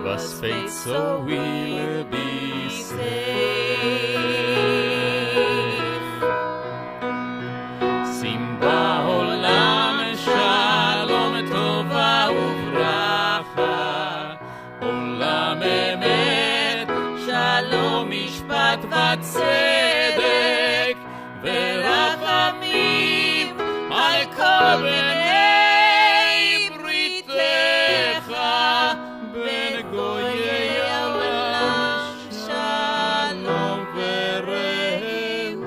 Give us faith so we'll be safe. Sim ba'olam shalom tova uvracha, olam emet shalom mishpat v'tzedek, verachamim al kol bnei britecha, ben goyei haolam shalom vereut.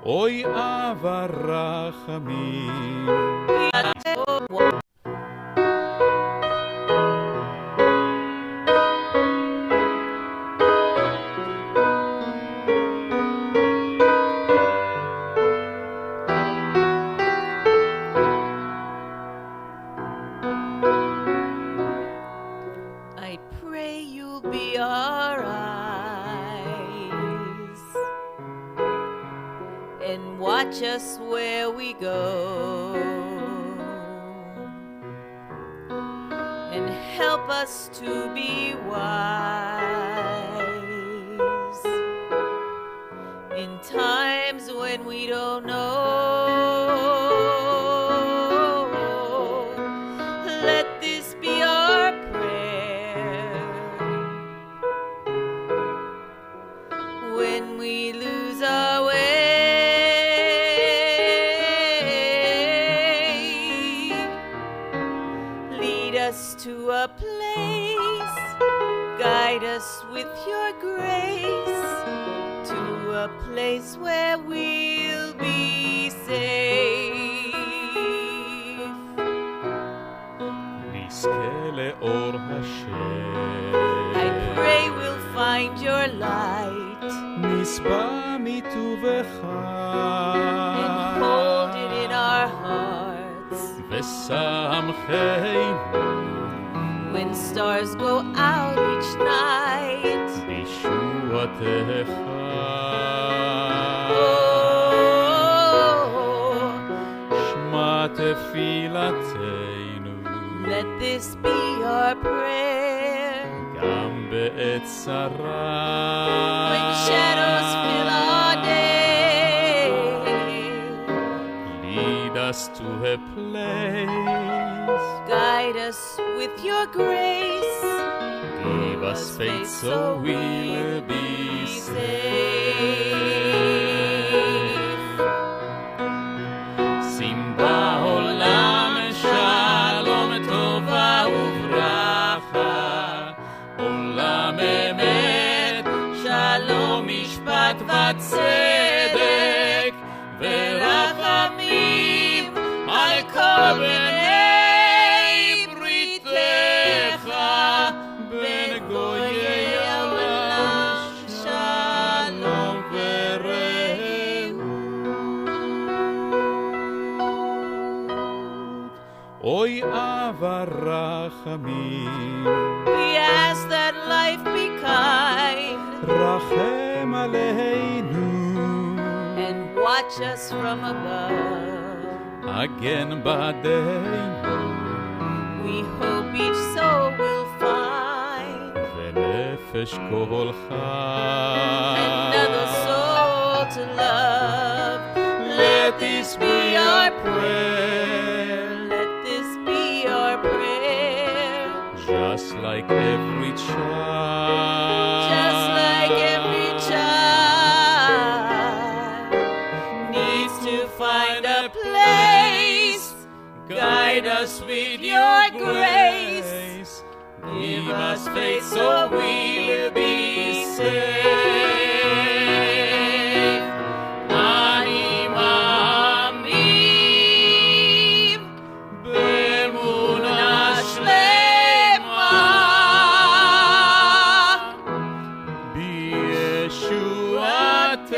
Oy avarachamim. I pray you'll be our eyes and watch us where we go, and help us to be wise in times when we don't know. Let this be our prayer when we lose our way. Lead us to a place, guide us with your grace, to a place where we'll be safe. נזכה לאור השם. I pray we'll find your light נשבע מטובך. and hold it in our hearts. ושמחנו When stars go out each night, בישועתך. oh, שמע תפילתנו let this be our prayer. גם בעת צרה. When shadows fill our day, Lead us to a place. guide us with your grace. Give us faith so we'll be safe. Sim ba'olam shalom tova uvracha, olam emet shalom mishpat v'tzedek, verachamim al kol bnei britecha, ben goyei haolam shalom vereut. Oy avarachamim. We ask that life be kind רחם עלינו, and watch us from above. הגן בעדנו, We hope each soul will find ונפש כל חי. another soul to love. Let this be our prayer. Let this be our prayer. Just like every child, Just like every child needs to find a place. Guide us with your grace. Give us faith so we'll be safe. Ani מאמין באמונה שלמה בישועתך.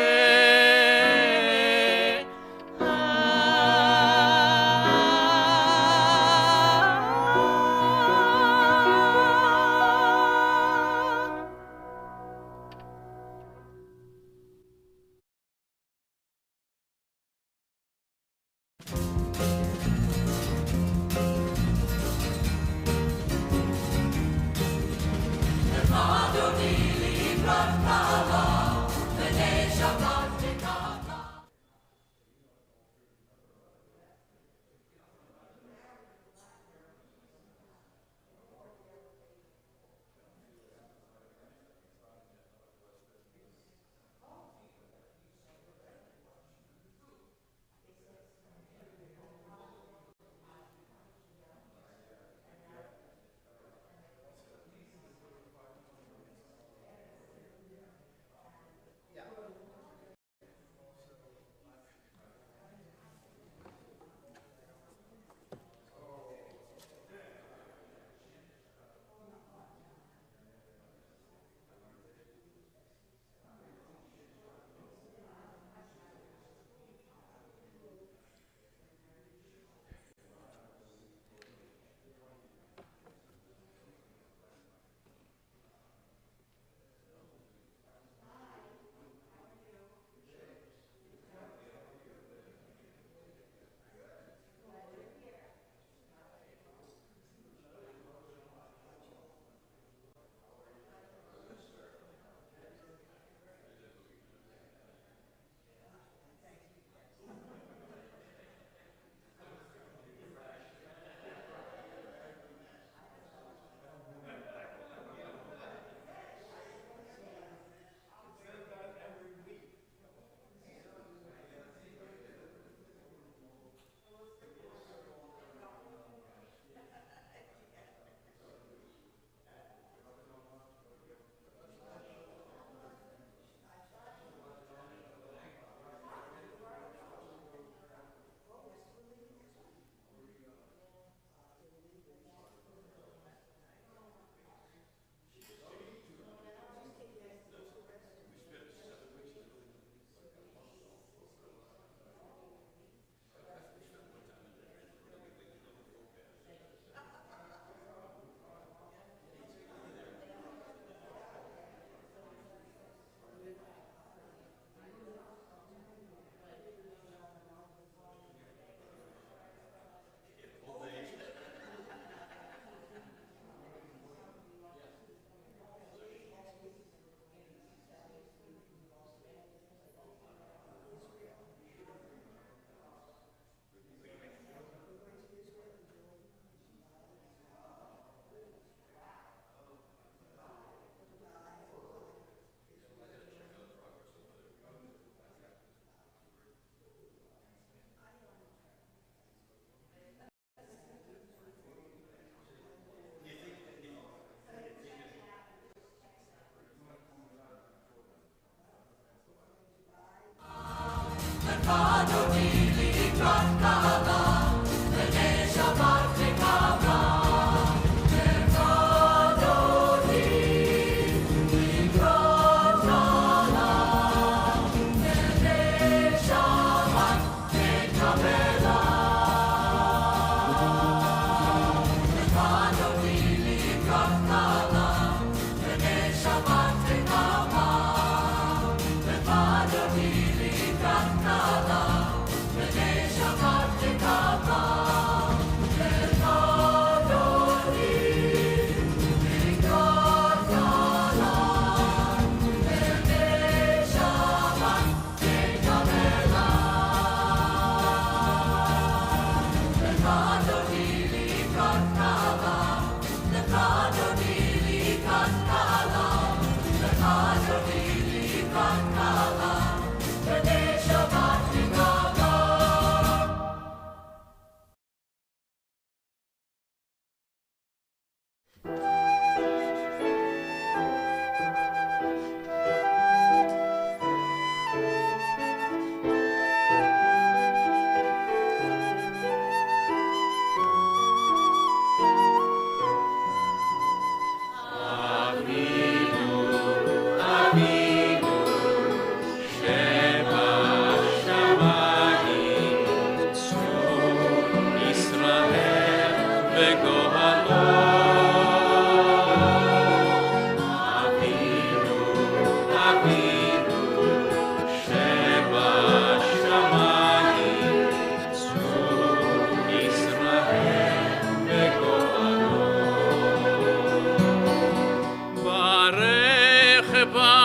Bye.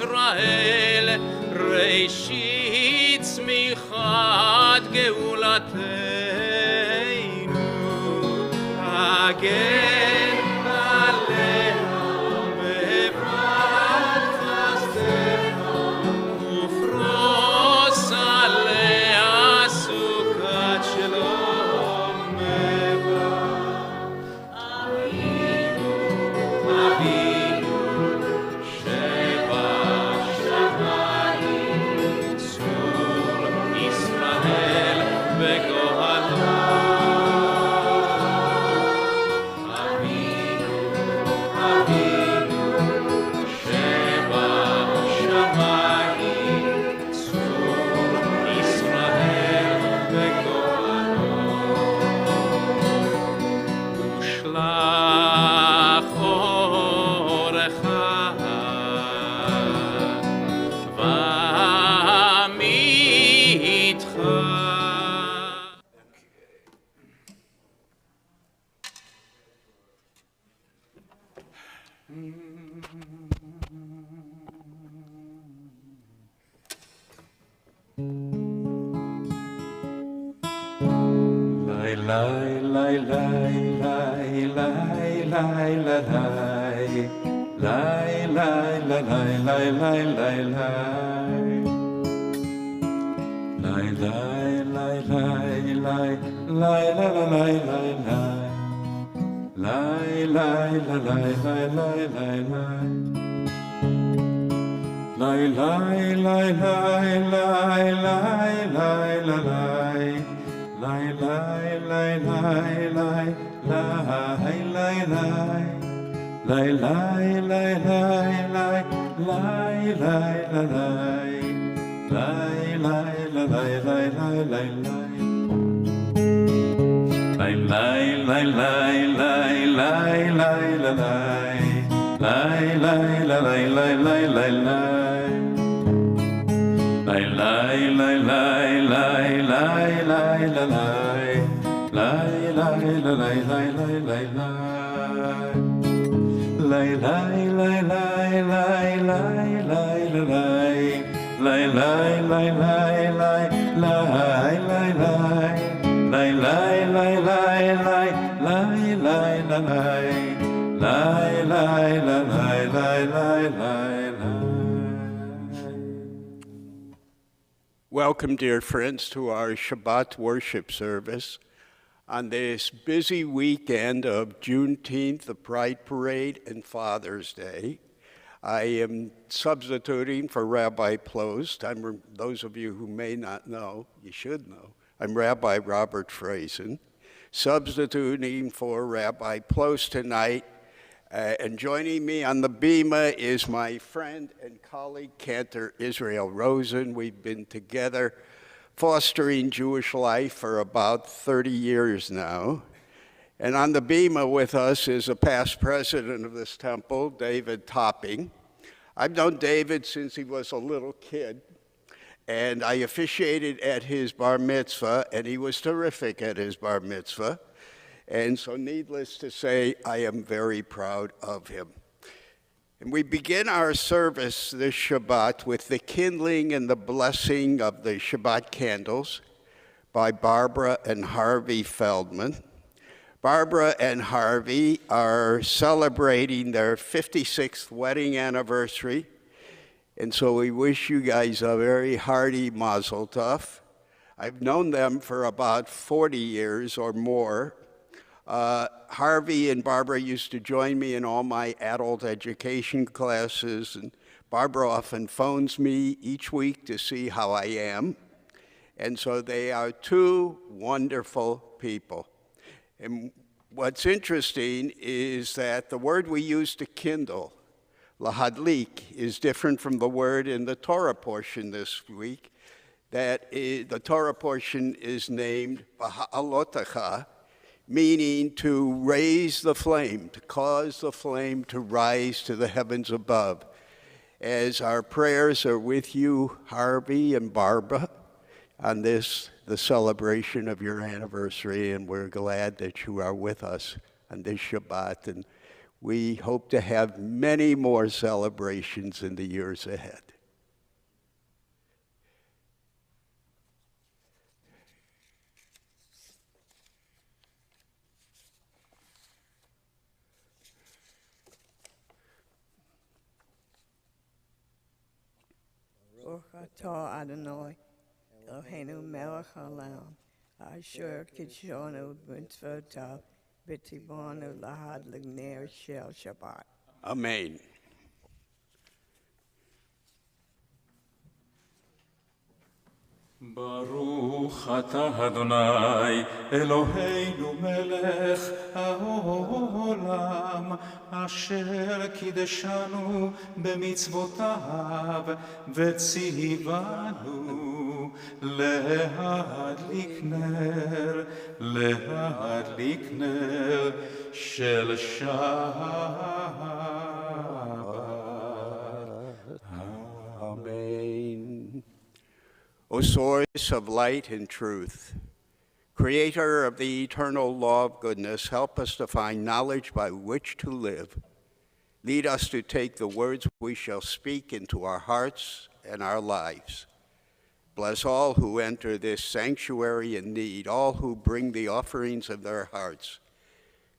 ישראל, ראשית צמיחת גאולתנו, הגן עלינו בפרת חסדך, ופרוס עליה סוכת שלום מבא. אבינו, אבינו, שבשמיים, צור ישראל בגואלו. אבינו, אבינו, שבשמיים, צור ישראל בגואלו. ושלח אורך ועמיתך. Welcome, dear friends, to our Shabbat worship service. On this busy weekend of Juneteenth, the Pride Parade, and Father's Day, I am substituting for Rabbi Plost. Those of you who may not know, you should know, I'm Rabbi Robert Frazin, substituting for Rabbi Plost tonight. And joining me on the bima is my friend and colleague, Cantor Rosen. We've been together fostering Jewish life for about 30 years now. And on the bima with us is a past president of this temple, David Topping. I've known David since he was a little kid, and I officiated at his bar mitzvah, and he was terrific at his bar mitzvah. And so needless to say, I am very proud of him. And we begin our service this Shabbat with the kindling and the blessing of the Shabbat candles by Barbara and Harvey Feldman. Barbara and Harvey are celebrating their 56th wedding anniversary. And so we wish you guys a very hearty mazel tov. I've known them for about 40 years or more. Harvey and Barbara used to join me in all my adult education classes, and Barbara often phones me each week to see how I am. And so they are two wonderful people. And what's interesting is that the word we use to kindle, lahadlik, is different from the word in the Torah portion this week. The Torah portion is named Ba'alotecha, meaning to raise the flame, to cause the flame to rise to the heavens above. As our prayers are with you, Harvey and Barbara, on this, the celebration of your anniversary, and we're glad that you are with us on this Shabbat. And We hope to have many more celebrations in the years ahead. Baruch atah Adonai, Eloheinu melech haolam, asher kidshonu b'mitzvotav, b'tivonu lahad l'ner shel Shabbat. Amen. ברוך אתה אדוני אלוהינו מלך העולם אשר קידשנו במצוותיו וציוונו להדליק נר של שבת. Amen. O source of light and truth, creator of the eternal law of goodness, help us to find knowledge by which to live. Lead us to take the words we shall speak into our hearts and our lives. Bless all who enter this sanctuary in need, all who bring the offerings of their hearts.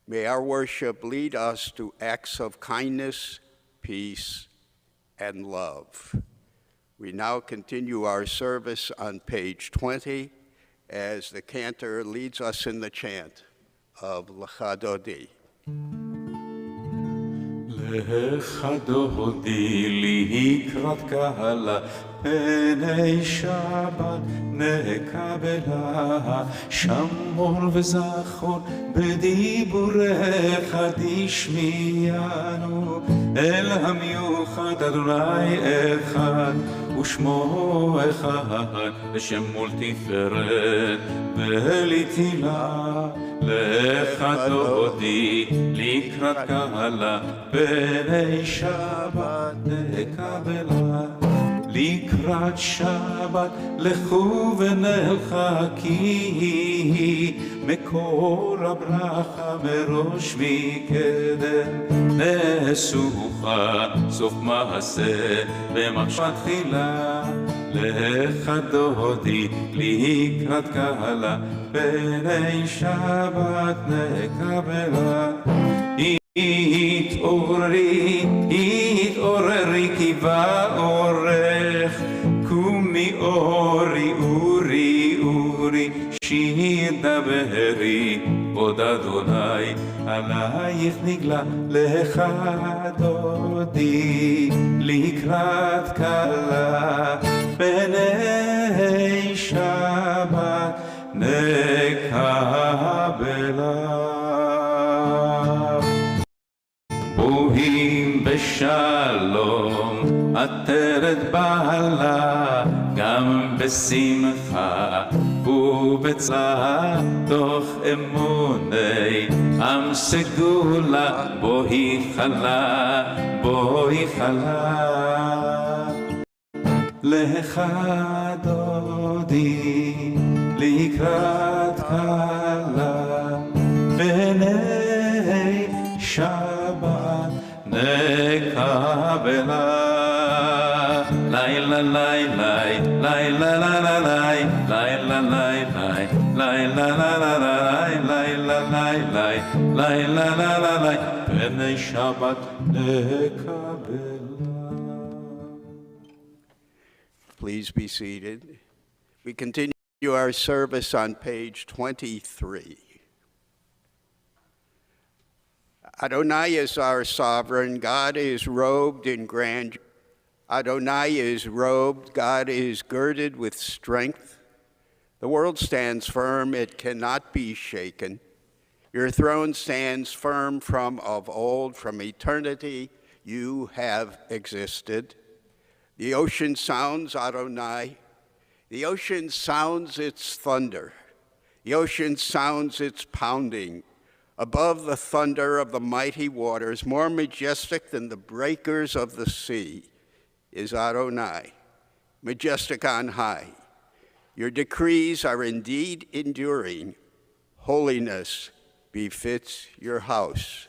May our worship lead us to acts of kindness, peace, and love. We now continue our service on page 20 as the Cantor leads us in the chant of Lecha Dodi. Lecha Dodi likrat kala פני שבת נקבלה שמור וזכור בדיבורך תשמיענו אל המיוחד אדוני אחד ושמו אחד לשם מול תפארת ולתהילה לך דודי לקראת קהלה פני שבת נקבלה לקראת שבת לכו ונלחקי מקור הברכה מראש מקדם נסוכה סוף מעשה במחשבה תחילה לך דודי לקראת קהלה פני שבת נקבלה התעוררי כי באורך קומי אורי אורי שיר דברי עוד אדוני עלייך נגלה לך דודי לקראת קלה פני שבת נקבלה בוהים בשלום עטרת בעלה גם בשמחה ובצער תוך אמוני עם סגולה בואי חלה לך דודי לקראת קלה פני שבת נקבלה לילה פני שבת נקבלה. Please be seated. We continue our service on page 23. Adonai is our sovereign. God is robed in grandeur. Adonai is robed. God is girded with strength. The world stands firm. It cannot be shaken. Your throne stands firm from of old. From eternity, you have existed. The ocean sounds Adonai. The ocean sounds its thunder. The ocean sounds its pounding. Above the thunder of the mighty waters, more majestic than the breakers of the sea, is Adonai, majestic on high. Your decrees are indeed enduring. Holiness befits your house.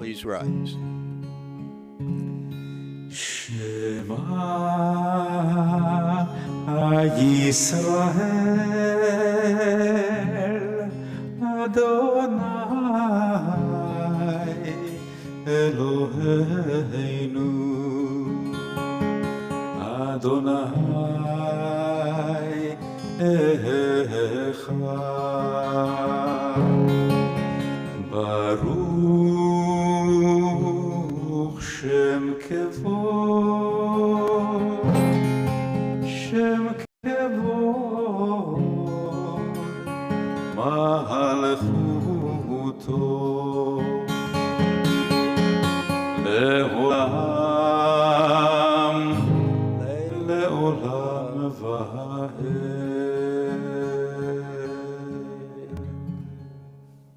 Please rise. Shema Yisrael Adonai Eloheinu Adonai Echad Baruch Shem Kevod Shem Kevod Malchuto Leolam Leolam Vahed.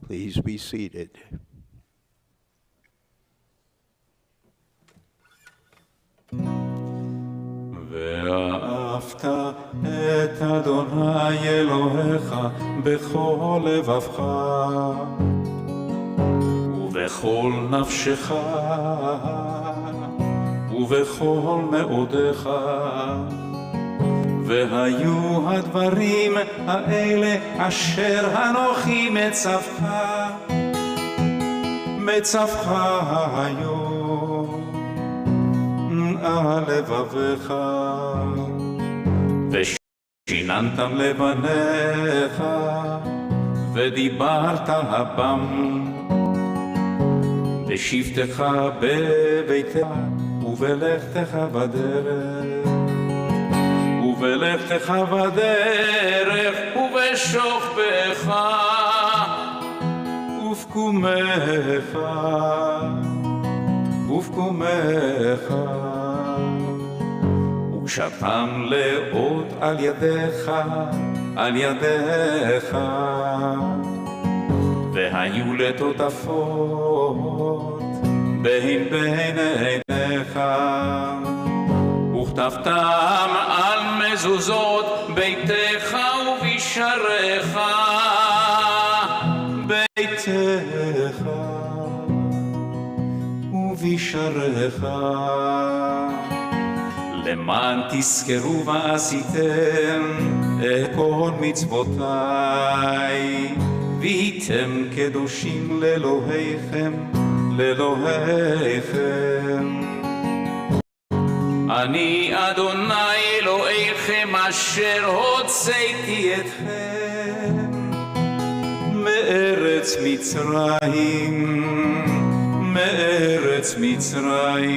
Please be seated. ואהבת את אדוני אלוהיך בכל לבבך ובכל נפשך ובכל מאודיך והיו הדברים האלה אשר אנוכי מצווך היום על לבביך ושיננתם לבניך ודיברת הבם בשבתך בביתך ובלכתך בדרך ובשוכבך ובקומך וקשרתם לאות על ידיך והיו לטוטפות בין עיניך וכתבתם על מזוזות ביתך ובשעריך למען תזכרו ועשיתם את כל מצוותיי והייתם קדושים לאלוהיכם אני אדוני אלוהיכם אשר הוצאתי אתכם מארץ מצרים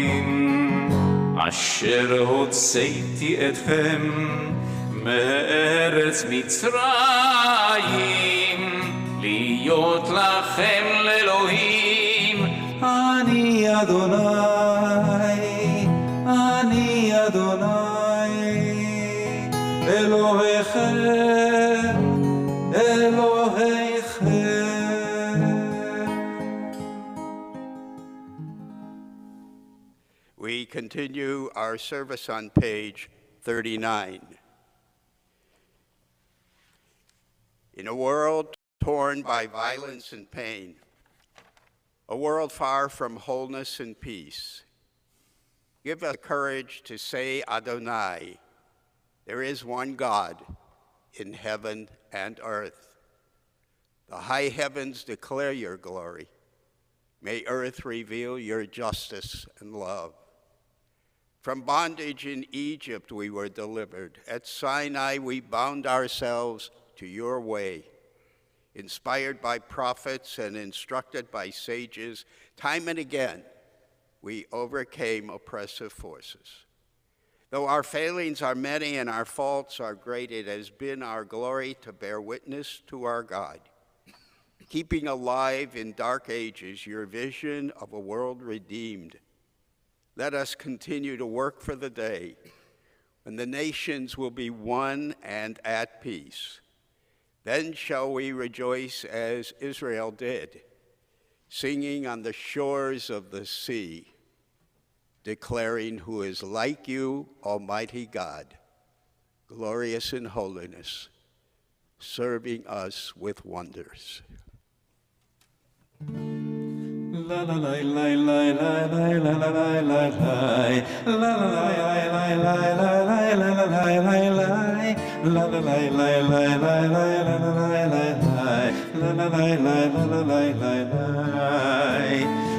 אשר הוצאתי אתכם מארץ מצרים להיות לכם לאלוהים אני אדוני אלוהיכם We continue our service on page 39. In a world torn by violence and pain, a world far from wholeness and peace, give us courage to say Adonai, there is one God in heaven and earth. The high heavens declare your glory. May earth reveal your justice and love. From bondage in Egypt we were delivered. At Sinai we bound ourselves to your way. Inspired by prophets and instructed by sages, time and again we overcame oppressive forces. Though our failings are many and our faults are great, it has been our glory to bear witness to our God, keeping alive in dark ages your vision of a world redeemed. Let us continue to work for the day when the nations will be one and at peace. Then shall we rejoice as Israel did, singing on the shores of the sea, declaring who is like you, Almighty God, glorious in holiness, serving us with wonders.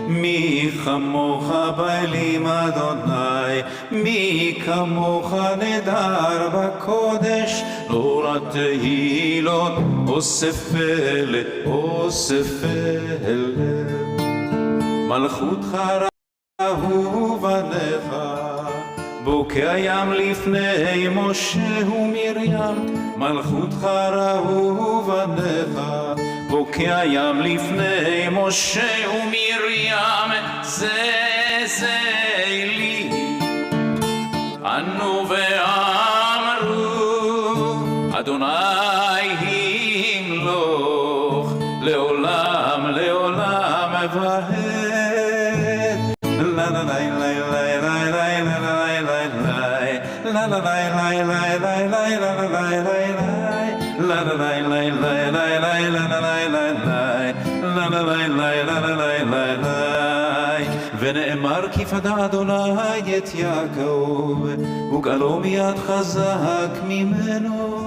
מי כמוך באלים אדוני, מי כמוך נדר בקודש, תורת תהילות אוסף אלה, אוסף אלה. מלכותך ראו בניך, בוקע ים לפני משה ומרים. מלכותך ראו בניך, בוקע ים לפני משה ומרים. זה לי ענו ואמרו, אדוני ימלוך לעולם לעולם ועד. לה לה לה לה לה לה לה לה לה ונאמר כי פדה אדוני את יעקב וגאלו מיד חזק ממנו.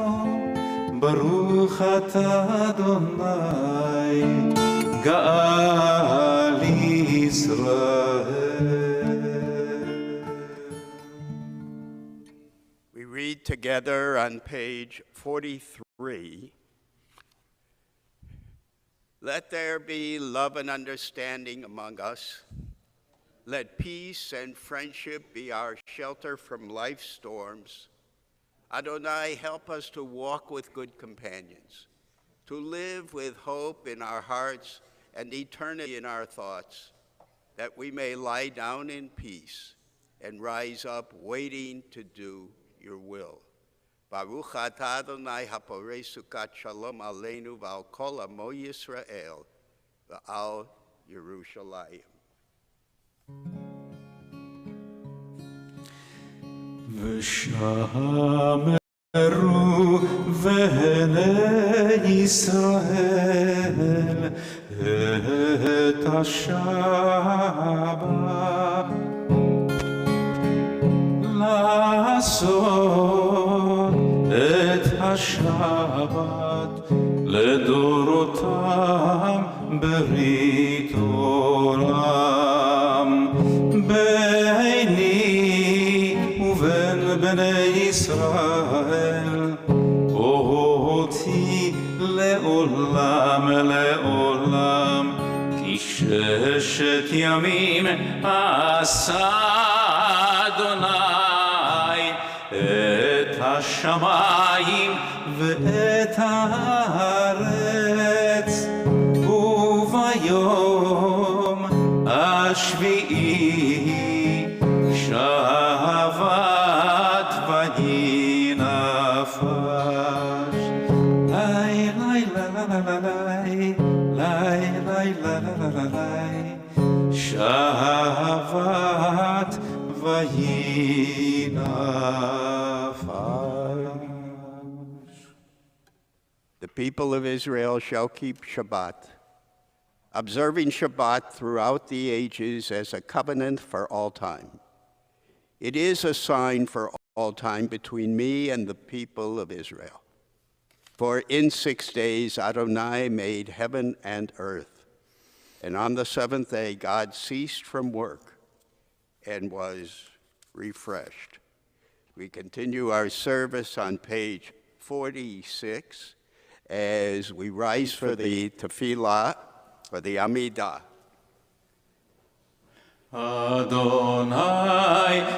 ברוך אתה אדוני גאל ישראל. We read together on page 43. Let there be love and understanding among us. Let peace and friendship be our shelter from life's storms. Adonai, help us to walk with good companions, to live with hope in our hearts and eternity in our thoughts, that we may lie down in peace and rise up waiting to do your will. Baruch atah Adonai haporei sukat shalom aleinu v'al kol amo Yisrael v'al Yerushalayim. ושמרו בני ישראל את השבת לעשות את השבת לדורותם ברית עולם ביני ובין בני ישראל אותי לעולם לעולם כי ששת ימים עשה אדוני את השמיים ואת הארץ וביום השביעי שבת וינפש. לי לי שבת וינפש. The people of Israel shall keep Shabbat, observing Shabbat throughout the ages as a covenant for all time. It is a sign for all time between me and the people of Israel. For in 6 days Adonai made heaven and earth, and on the seventh day God ceased from work and was refreshed. We continue our service on page 46 as we rise for the tefillah, for the Amidah. אדוני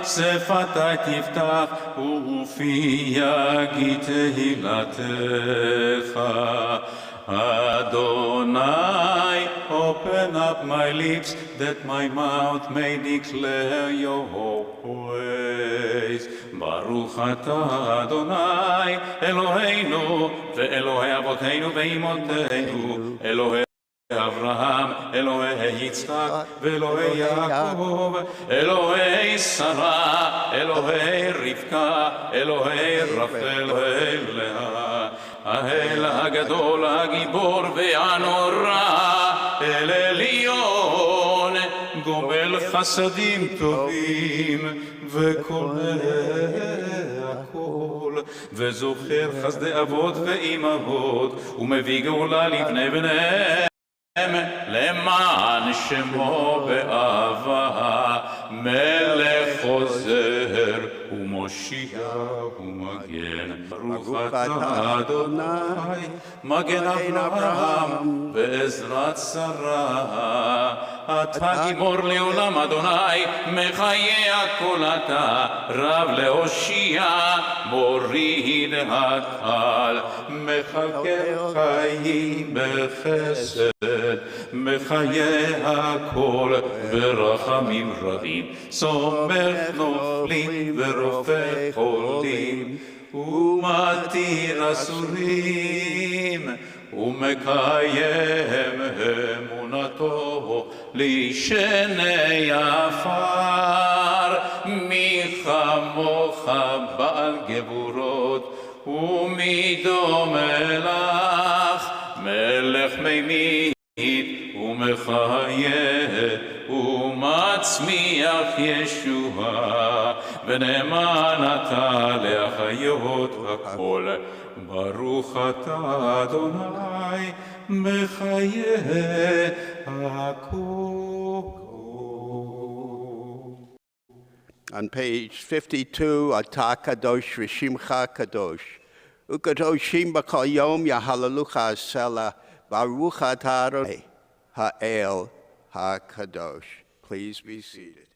שפתי תפתח ופי יגיד תהילתך. Adonai, open up my lips that my mouth may declare your praise. Baruch atah Adonai Eloheinu ve'Elohei avoteinu ve'imotenu Elohei Avraham, Elohei Yitzchak, ve'Elohei Yaakov, Elohei Sarah, Elohei Rivka, Elohei Rachel, Elohei Leah, האל הגדול, הגיבור והנורא, אל עליון וחסדים טובים, וקונה הכל, וזוכר חסדי אבות ואימהות, ומביא גאולה לבני בניהם, למען שמו באהבה, מלך חוזר ומושיע ומגן. ברוך אתה אדוני, מגן אברהם ועזרת שרה. אתה גיבור לעולם אדוני, מחיה כל אתה, רב להושיע, מוריד הקל, מחכה חיים בחסד, מחיה הכל ברחמים רבים, סומך נופלים ורופא חולים, ומתיר אסורים, ומקיים אמונתו לישני עפר. מי כמוך בעל גבורות, ומי דומה לך, מלך ממית ומחיה ומצמיח ישועה, ונאמן אתה להחיות הכל. ברוך אתה אדוני, מחיה הכל. On page 52, Ata Kadosh V'Shimcha Kadosh. Ukadoshim b'kol yom yahalalucha asela, Baruch Ata Adonai Ha'el HaKadosh. Please be seated.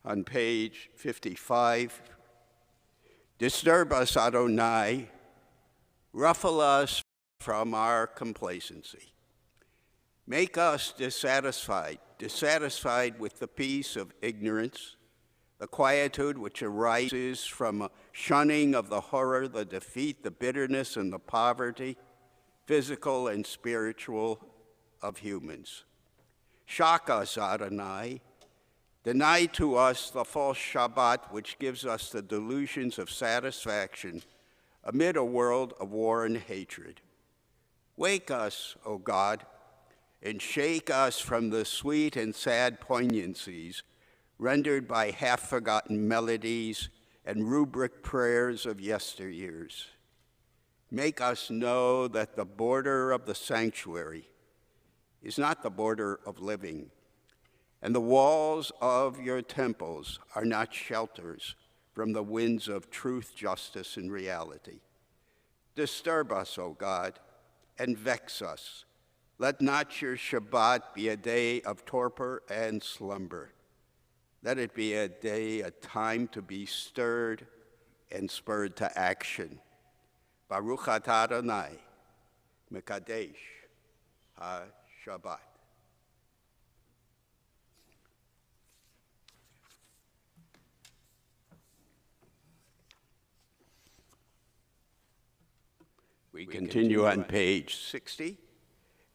On page 55, disturb us, Adonai, ruffle us from our complacency. Make us dissatisfied with the peace of ignorance, the quietude which arises from a shunning of the horror, the defeat, the bitterness, and the poverty, physical and spiritual, of humans. Shock us, Adonai. Deny to us the false Shabbat, which gives us the delusions of satisfaction amid a world of war and hatred. Wake us, O God, and shake us from the sweet and sad poignancies rendered by half-forgotten melodies and rubric prayers of yesteryears. Make us know that the border of the sanctuary is not the border of living, and the walls of your temples are not shelters from the winds of truth, justice, and reality. Disturb us, O God, and vex us. Let not your Shabbat be a day of torpor and slumber. Let it be a day, a time to be stirred and spurred to action. Baruch atah Adonai, Mekadesh HaShabbat. We continue on page 60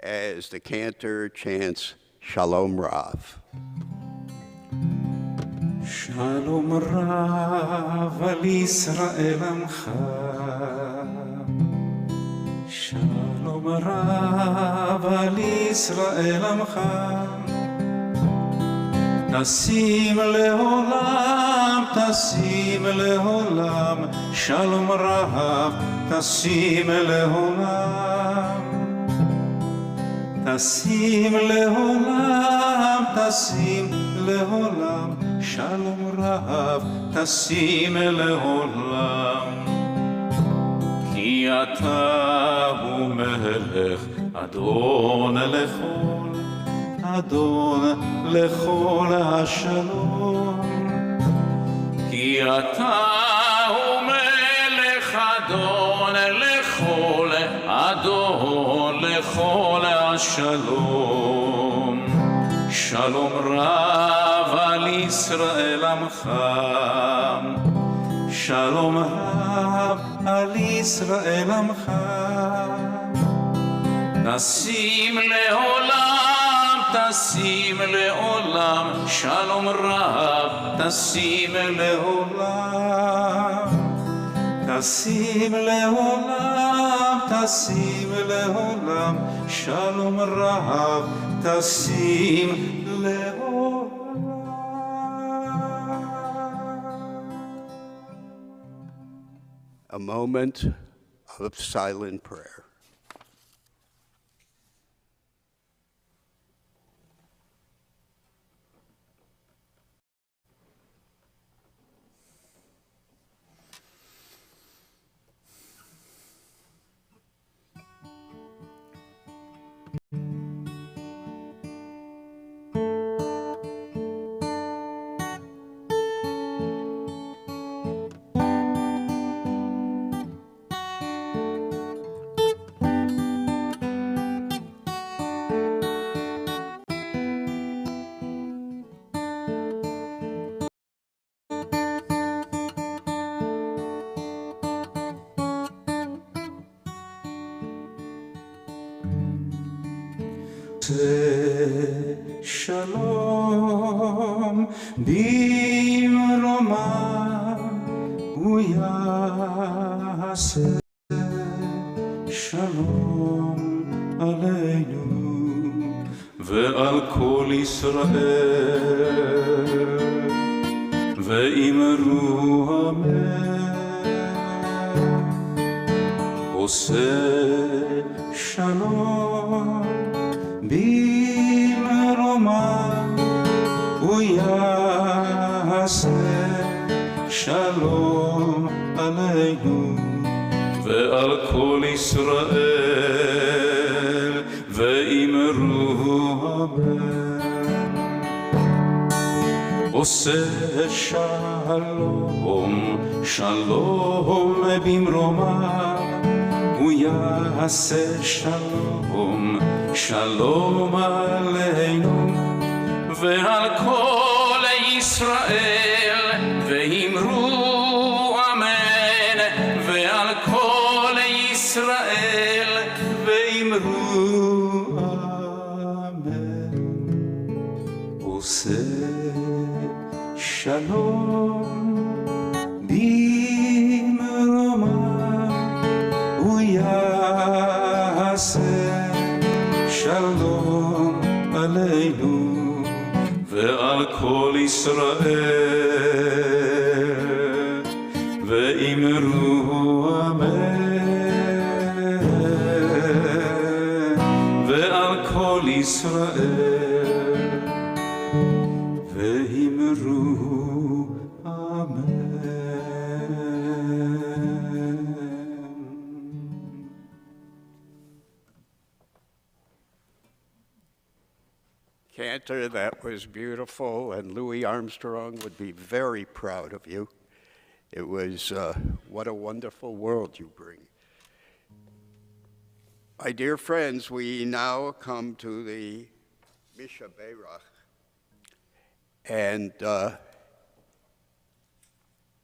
as the Cantor chants Shalom Rav. Shalom Rav al Yisrael Amcha, Shalom Rav al Yisrael Amcha, Tasim leolam, Shalom Rav, Tasim leolam, Tasim leolam, Shalom Rav, Tasim leolam. Ki ata hu melech, Adon lechol hashalom. Ki ata hu melech, Adon lechol hashalom. Shalom Rav al Yisrael Amcha, Shalom Rav al Yisrael Amcha. Tasim leolam, Shalom Rav, Tasim leolam, תשים לעולם, שלום רב, תשים לעולם. A moment of silent prayer. שלום במרומיו הוא יעשה שלום עלינו ועל כל ישראל ואמרו אמן עושה שלום במרומיו הוא יעשה שלום עלינו ועל כל ישראל ואמרו אמן עושה שלום שלום במרומיו הוא יעשה שלום שלום עלינו ועל כל ישראל ואמרו אמן ועל כל ישראל ואמרו אמן עושה שלום במרומיו הוא יעשה שלום עלינו ועל כל ישראל ואמרו אמן ועל כל ישראל ואמרו אמן. Cantor, that was beautiful, and Louis Armstrong would be very proud of you. It was, what a wonderful world you bring. My dear friends, we now come to the Misha Beirach, and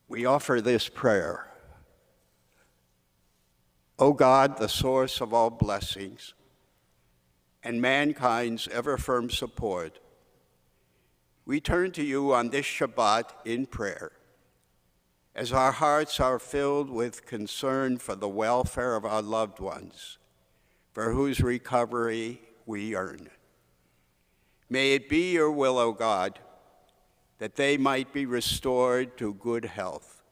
we offer this prayer. O God, the source of all blessings, and mankind's ever-firm support, we turn to you on this Shabbat in prayer, as our hearts are filled with concern for the welfare of our loved ones, for whose recovery we yearn. May it be your will, O God, that they might be restored to good health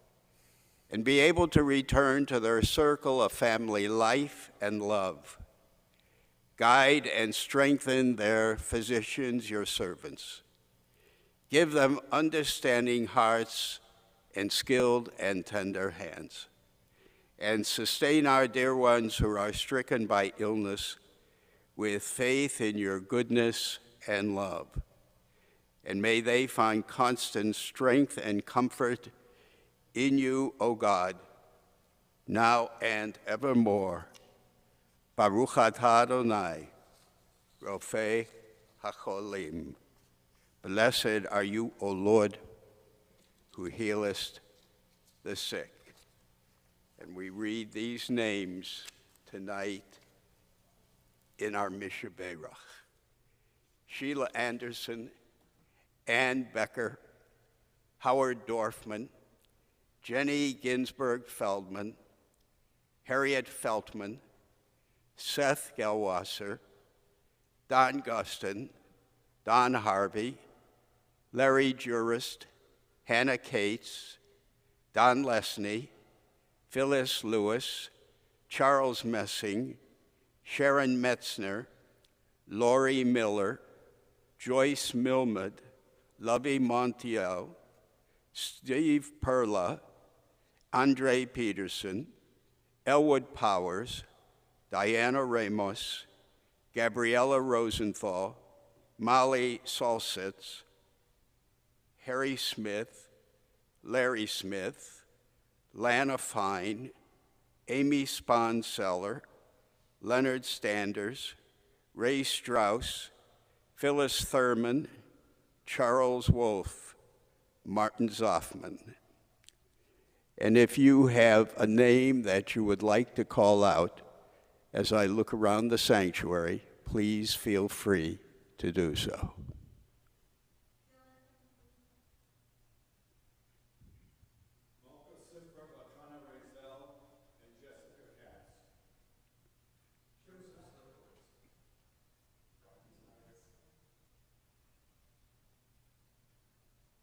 and be able to return to their circle of family life and love. Guide and strengthen their physicians, your servants. Give them understanding hearts and skilled and tender hands. And sustain our dear ones who are stricken by illness with faith in your goodness and love. And may they find constant strength and comfort in you, O God, now and evermore. Baruch atah Adonai, Rofei HaCholim. Blessed are you, O Lord, who healest the sick. And we read these names tonight in our Misha Beirach. Sheila Anderson, Ann Becker, Howard Dorfman, Jenny Ginsberg Feldman, Harriet Feltman, Seth Gelwasser, Don Guston, Don Harvey, Larry Jurist, Hannah Cates, Don Lesney, Phyllis Lewis, Charles Messing, Sharon Metzner, Lori Miller, Joyce Milmud, Lovey Montiel, Steve Perla, Andre Peterson, Elwood Powers, Diana Ramos, Gabriella Rosenthal, Molly Salsitz, Harry Smith, Larry Smith, Lana Fine, Amy Sponseller, Leonard Standers, Ray Strauss, Phyllis Thurman, Charles Wolfe, Martin Zoffman. And if you have a name that you would like to call out as I look around the sanctuary, please feel free to do so.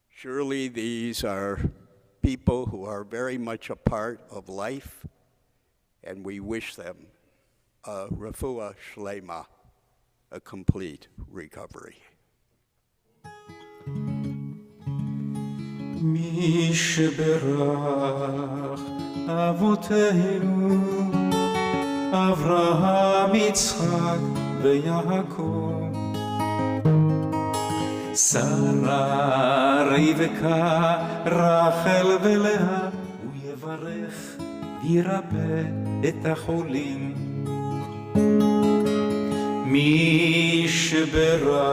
Surely these are people who are very much a part of life, and we wish them a refuah shlema, a complete recovery. מי שברך אבותינו, אברהם, יצחק ויעקב, שרה, רבקה, רחל ולאה, הוא יברך וירפא את החולים. מי שברך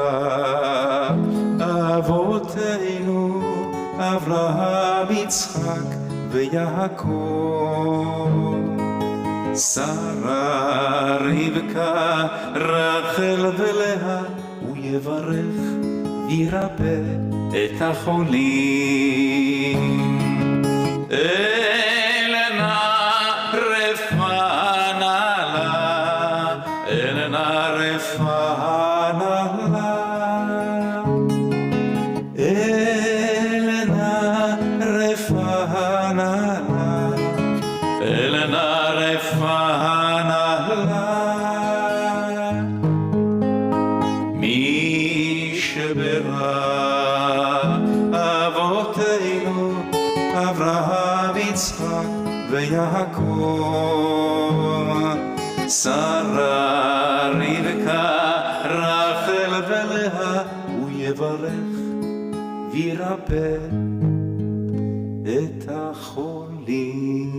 אבותינו, אברהם, יצחק ויעקב, שרה, רבקה, רחל ולאה, הוא יברך וירפא את החולים. אלנה רפואה נעלה, אלנה רפואה נעלה, אלנה רפואה נעלה, אלנה רפואה נעלה. מי שברך אבותינו, אברהם, יצחק ויעקב, שרה, רבקה, רחל ולאה, הוא יברך וירפא את החולים.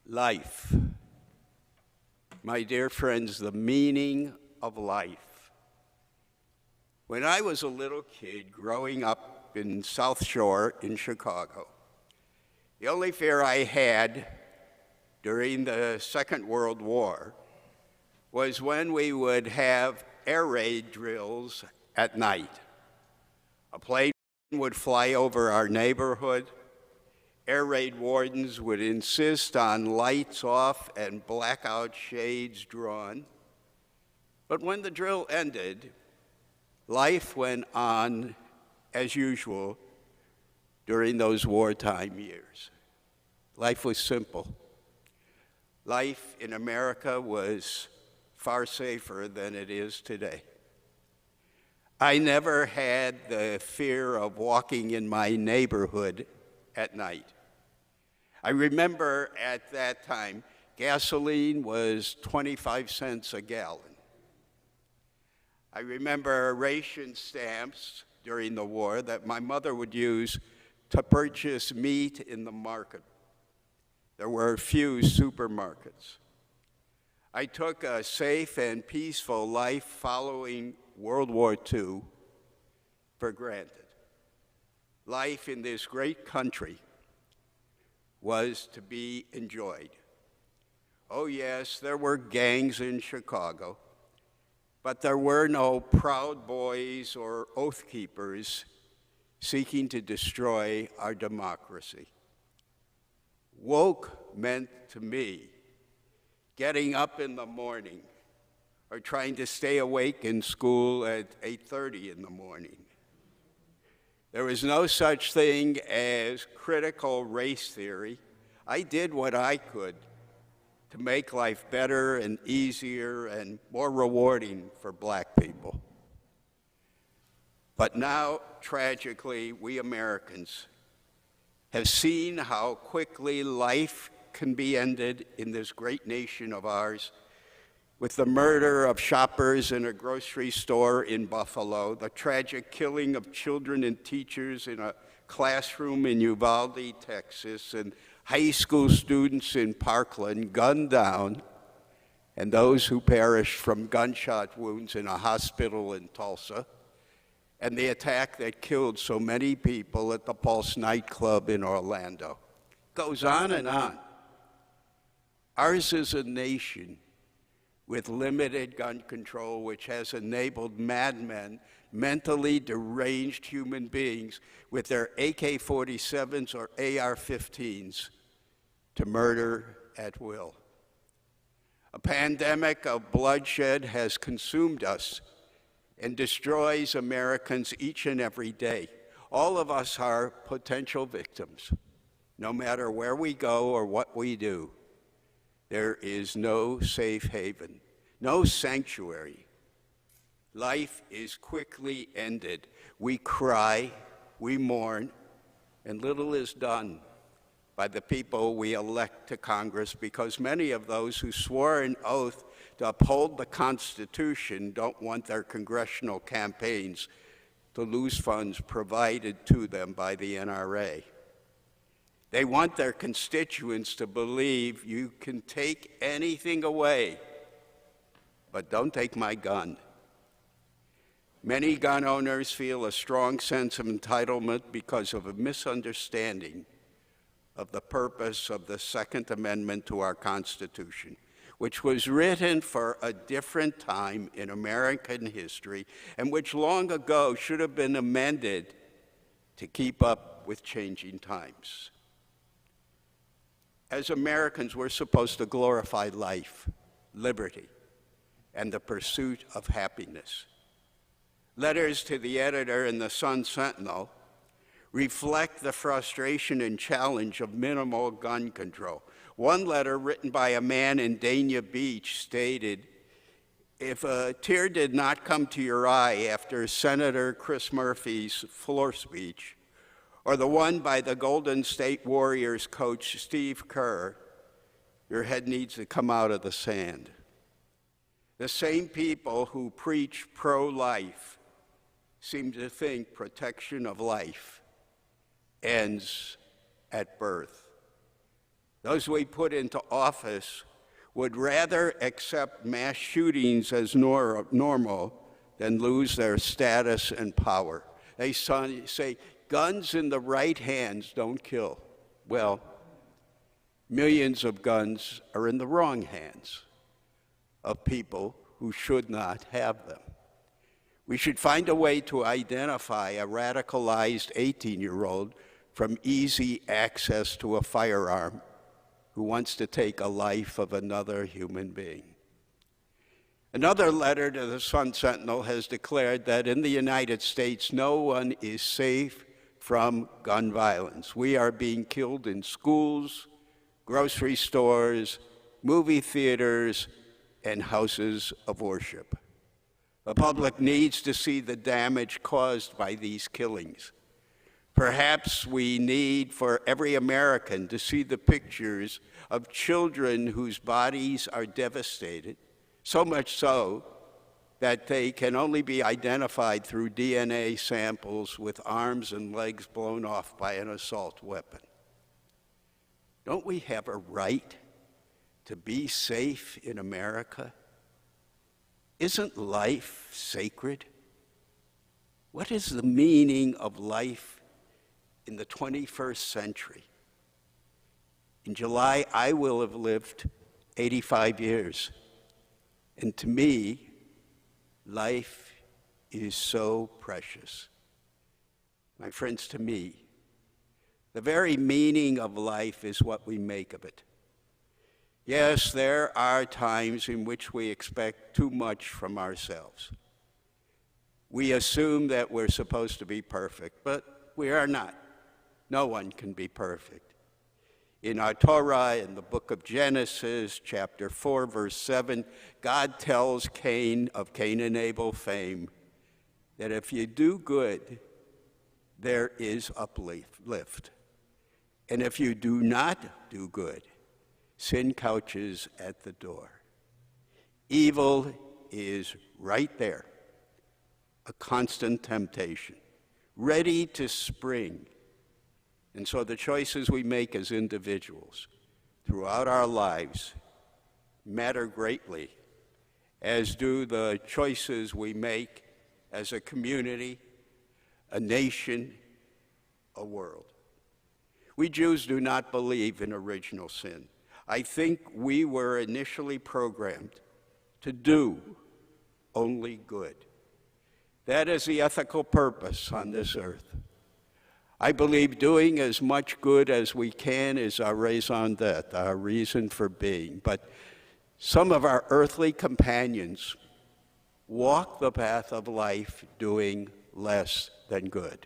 Life. My dear friends, the meaning of life. When I was a little kid growing up in South Shore in Chicago, the only fear I had during the Second World War was when we would have air raid drills at night. A plane would fly over our neighborhood. Air raid wardens would insist on lights off and blackout shades drawn. But when the drill ended, life went on as usual during those wartime years. Life was simple. Life in America was far safer than it is today. I never had the fear of walking in my neighborhood at night. I remember at that time, gasoline was 25 cents a gallon. I remember ration stamps during the war that my mother would use to purchase meat in the market. There were few supermarkets. I took a safe and peaceful life following World War II for granted. Life in this great country was to be enjoyed. Oh yes, there were gangs in Chicago, but there were no Proud Boys or Oath Keepers seeking to destroy our democracy. Woke meant to me getting up in the morning or trying to stay awake in school at 8:30 in the morning. There was no such thing as critical race theory. I did what I could to make life better and easier and more rewarding for Black people. But now, tragically, we Americans have seen how quickly life can be ended in this great nation of ours, with the murder of shoppers in a grocery store in Buffalo, the tragic killing of children and teachers in a classroom in Uvalde, Texas, and high school students in Parkland gunned down, and those who perished from gunshot wounds in a hospital in Tulsa, and the attack that killed so many people at the Pulse nightclub in Orlando. Goes on and on. Ours is a nation with limited gun control, which has enabled madmen, mentally deranged human beings with their AK-47s or AR-15s to murder at will. A pandemic of bloodshed has consumed us and destroys Americans each and every day. All of us are potential victims, no matter where we go or what we do. There is no safe haven, no sanctuary. Life is quickly ended. We cry, we mourn, and little is done by the people we elect to Congress, because many of those who swore an oath to uphold the Constitution don't want their congressional campaigns to lose funds provided to them by the NRA. They want their constituents to believe you can take anything away, but don't take my gun. Many gun owners feel a strong sense of entitlement because of a misunderstanding of the purpose of the Second Amendment to our Constitution, which was written for a different time in American history and which long ago should have been amended to keep up with changing times. As Americans, we're supposed to glorify life, liberty, and the pursuit of happiness. Letters to the editor in the Sun-Sentinel reflect the frustration and challenge of minimal gun control. One letter written by a man in Dania Beach stated, "If a tear did not come to your eye after Senator Chris Murphy's floor speech, or the one by the Golden State Warriors coach Steve Kerr, your head needs to come out of the sand." The same people who preach pro-life seem to think protection of life ends at birth. Those we put into office would rather accept mass shootings as normal than lose their status and power. They say, guns in the right hands don't kill. Well, millions of guns are in the wrong hands of people who should not have them. We should find a way to identify a radicalized 18-year-old from easy access to a firearm who wants to take a life of another human being. Another letter to the Sun-Sentinel has declared that in the United States, no one is safe from gun violence. We are being killed in schools, grocery stores, movie theaters, and houses of worship. The public needs to see the damage caused by these killings. Perhaps we need for every American to see the pictures of children whose bodies are devastated, so much so that they can only be identified through DNA samples with arms and legs blown off by an assault weapon. Don't we have a right to be safe in America? Isn't life sacred? What is the meaning of life in the 21st century? In July, I will have lived 85 years. And to me, Life is so precious. My friends, to me, the very meaning of life is what we make of it. Yes, there are times in which we expect too much from ourselves. We assume that we're supposed to be perfect, but we are not. No one can be perfect. In our Torah, in the book of Genesis, chapter 4, verse 7, God tells Cain of Cain and Abel fame that if you do good, there is uplift. And if you do not do good, sin couches at the door. Evil is right there, a constant temptation, ready to spring. And so the choices we make as individuals throughout our lives matter greatly, as do the choices we make as a community, a nation, a world. We Jews do not believe in original sin. I think we were initially programmed to do only good. That is the ethical purpose on this earth. I believe doing as much good as we can is our raison d'etre, our reason for being. But some of our earthly companions walk the path of life doing less than good.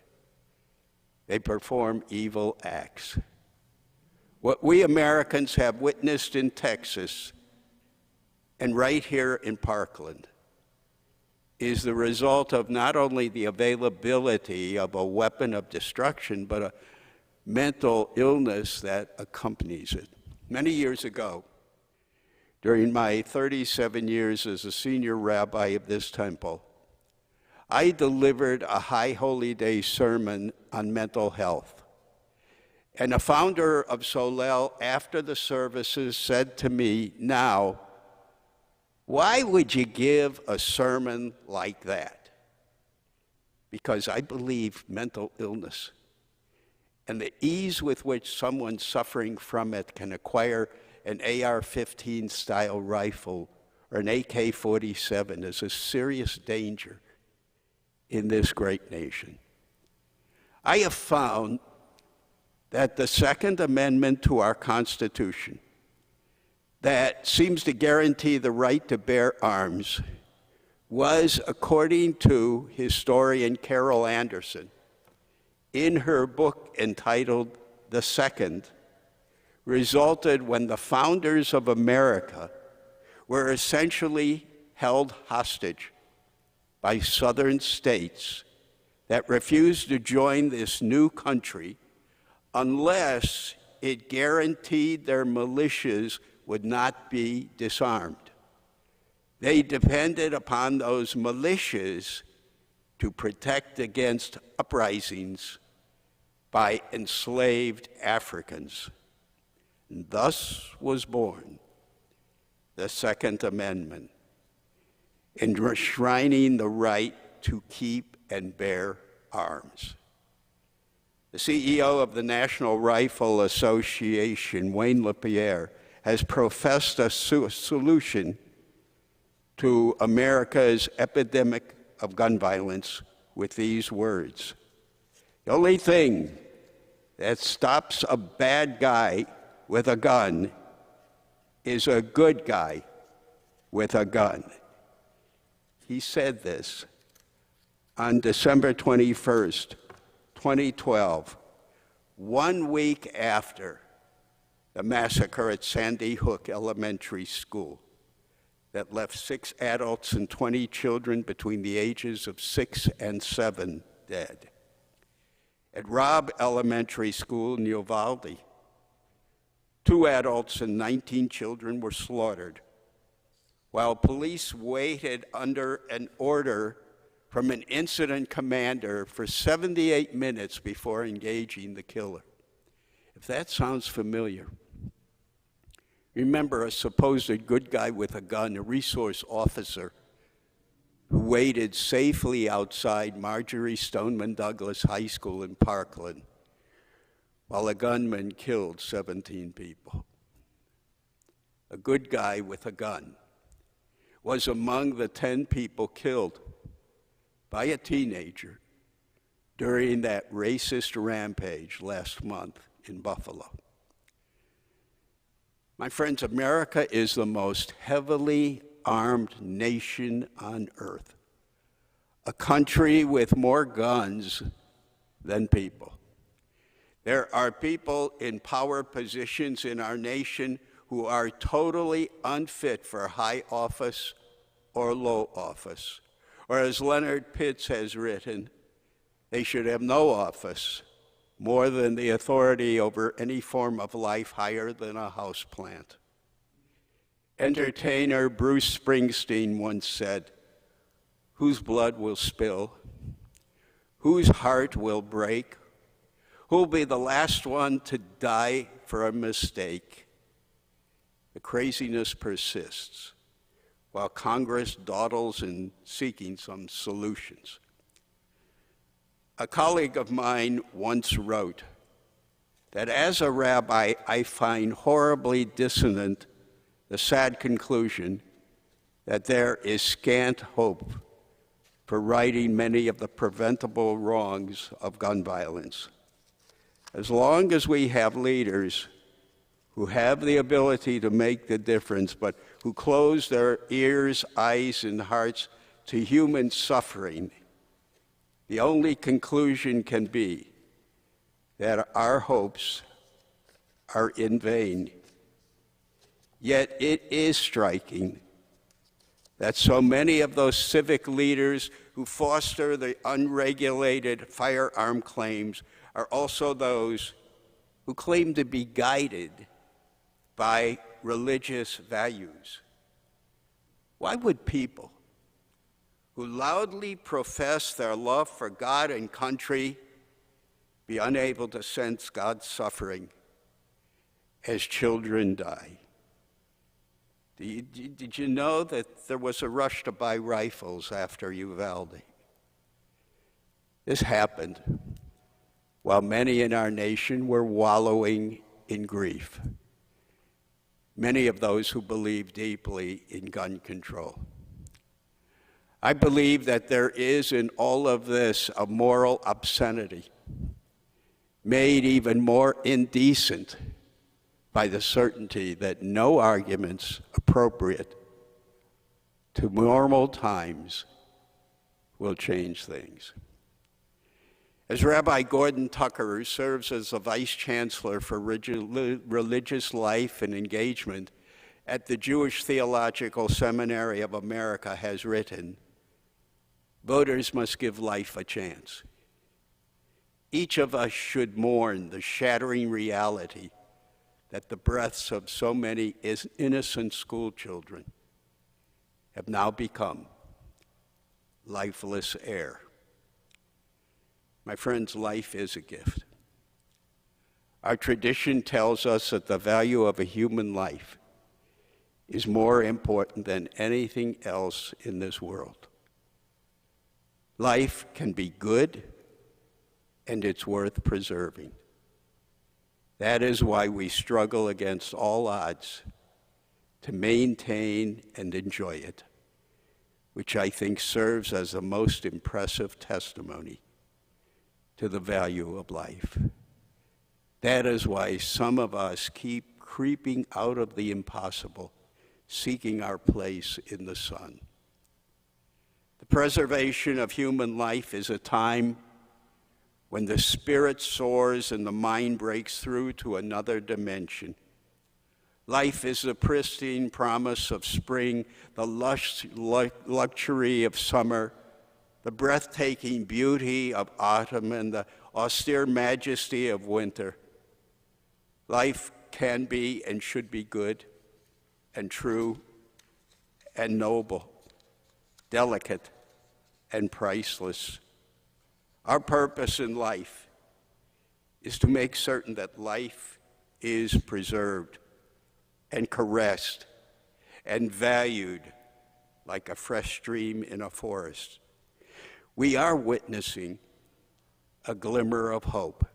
They perform evil acts. What we Americans have witnessed in Texas and right here in Parkland is the result of not only the availability of a weapon of destruction, but a mental illness that accompanies it. Many years ago, during my 37 years as a senior rabbi of this temple, I delivered a High Holy Day sermon on mental health. And the founder of Solel, after the services, said to me, "Now, why would you give a sermon like that?" Because I believe mental illness and the ease with which someone suffering from it can acquire an AR-15 style rifle or an AK-47 is a serious danger in this great nation. I have found that the Second Amendment to our Constitution that seems to guarantee the right to bear arms was, according to historian Carol Anderson, in her book entitled The Second, resulted when the founders of America were essentially held hostage by southern states that refused to join this new country unless it guaranteed their militias would not be disarmed. They depended upon those militias to protect against uprisings by enslaved Africans. And thus was born the Second Amendment, enshrining the right to keep and bear arms. The CEO of the National Rifle Association, Wayne LaPierre, has professed a solution to America's epidemic of gun violence with these words: "The only thing that stops a bad guy with a gun is a good guy with a gun." He said this on December 21st, 2012, 1 week after the massacre at Sandy Hook Elementary School that left 6 adults and 20 children between the ages of 6 and 7 dead. At Robb Elementary School in Uvalde, 2 adults and 19 children were slaughtered, while police waited under an order from an incident commander for 78 minutes before engaging the killer. If that sounds familiar, remember a supposed good guy with a gun, a resource officer, who waited safely outside Marjorie Stoneman Douglas High School in Parkland while a gunman killed 17 people. A good guy with a gun. was among the 10 people killed by a teenager during that racist rampage last month in Buffalo. My friends, America is the most heavily armed nation on earth, a country with more guns than people. There are people in power positions in our nation who are totally unfit for high office or low office. Or as Leonard Pitts has written, they should have no office more than the authority over any form of life higher than a houseplant. Entertainer Bruce Springsteen once said, "Whose blood will spill? Whose heart will break? Who'll be the last one to die for a mistake?" The craziness persists while Congress dawdles in seeking some solutions. A colleague of mine once wrote that as a rabbi, I find horribly dissonant the sad conclusion that there is scant hope for righting many of the preventable wrongs of gun violence. As long as we have leaders who have the ability to make the difference, but who close their ears, eyes, and hearts to human suffering, the only conclusion can be that our hopes are in vain. Yet it is striking that so many of those civic leaders who foster the unregulated firearm claims are also those who claim to be guided by religious values. Why would people who loudly profess their love for God and country be unable to sense God's suffering as children die? Did you know that there was a rush to buy rifles after Uvalde? This happened while many in our nation were wallowing in grief. Many of those who believe deeply in gun control. I believe that there is in all of this a moral obscenity made even more indecent by the certainty that no arguments appropriate to normal times will change things. As Rabbi Gordon Tucker, who serves as the Vice Chancellor for Religious Life and Engagement at the Jewish Theological Seminary of America, has written, voters must give life a chance. Each of us should mourn the shattering reality that the breaths of so many innocent school children have now become lifeless air. My friends, life is a gift. Our tradition tells us that the value of a human life is more important than anything else in this world. Life can be good, and it's worth preserving. That is why we struggle against all odds to maintain and enjoy it, which I think serves as the most impressive testimony to the value of life. That is why some of us keep creeping out of the impossible, seeking our place in the sun. The preservation of human life is a time when the spirit soars and the mind breaks through to another dimension. Life is the pristine promise of spring, the lush luxury of summer, the breathtaking beauty of autumn, and the austere majesty of winter. Life can be and should be good and true and noble, delicate and priceless. Our purpose in life is to make certain that life is preserved and caressed and valued like a fresh stream in a forest. We are witnessing a glimmer of hope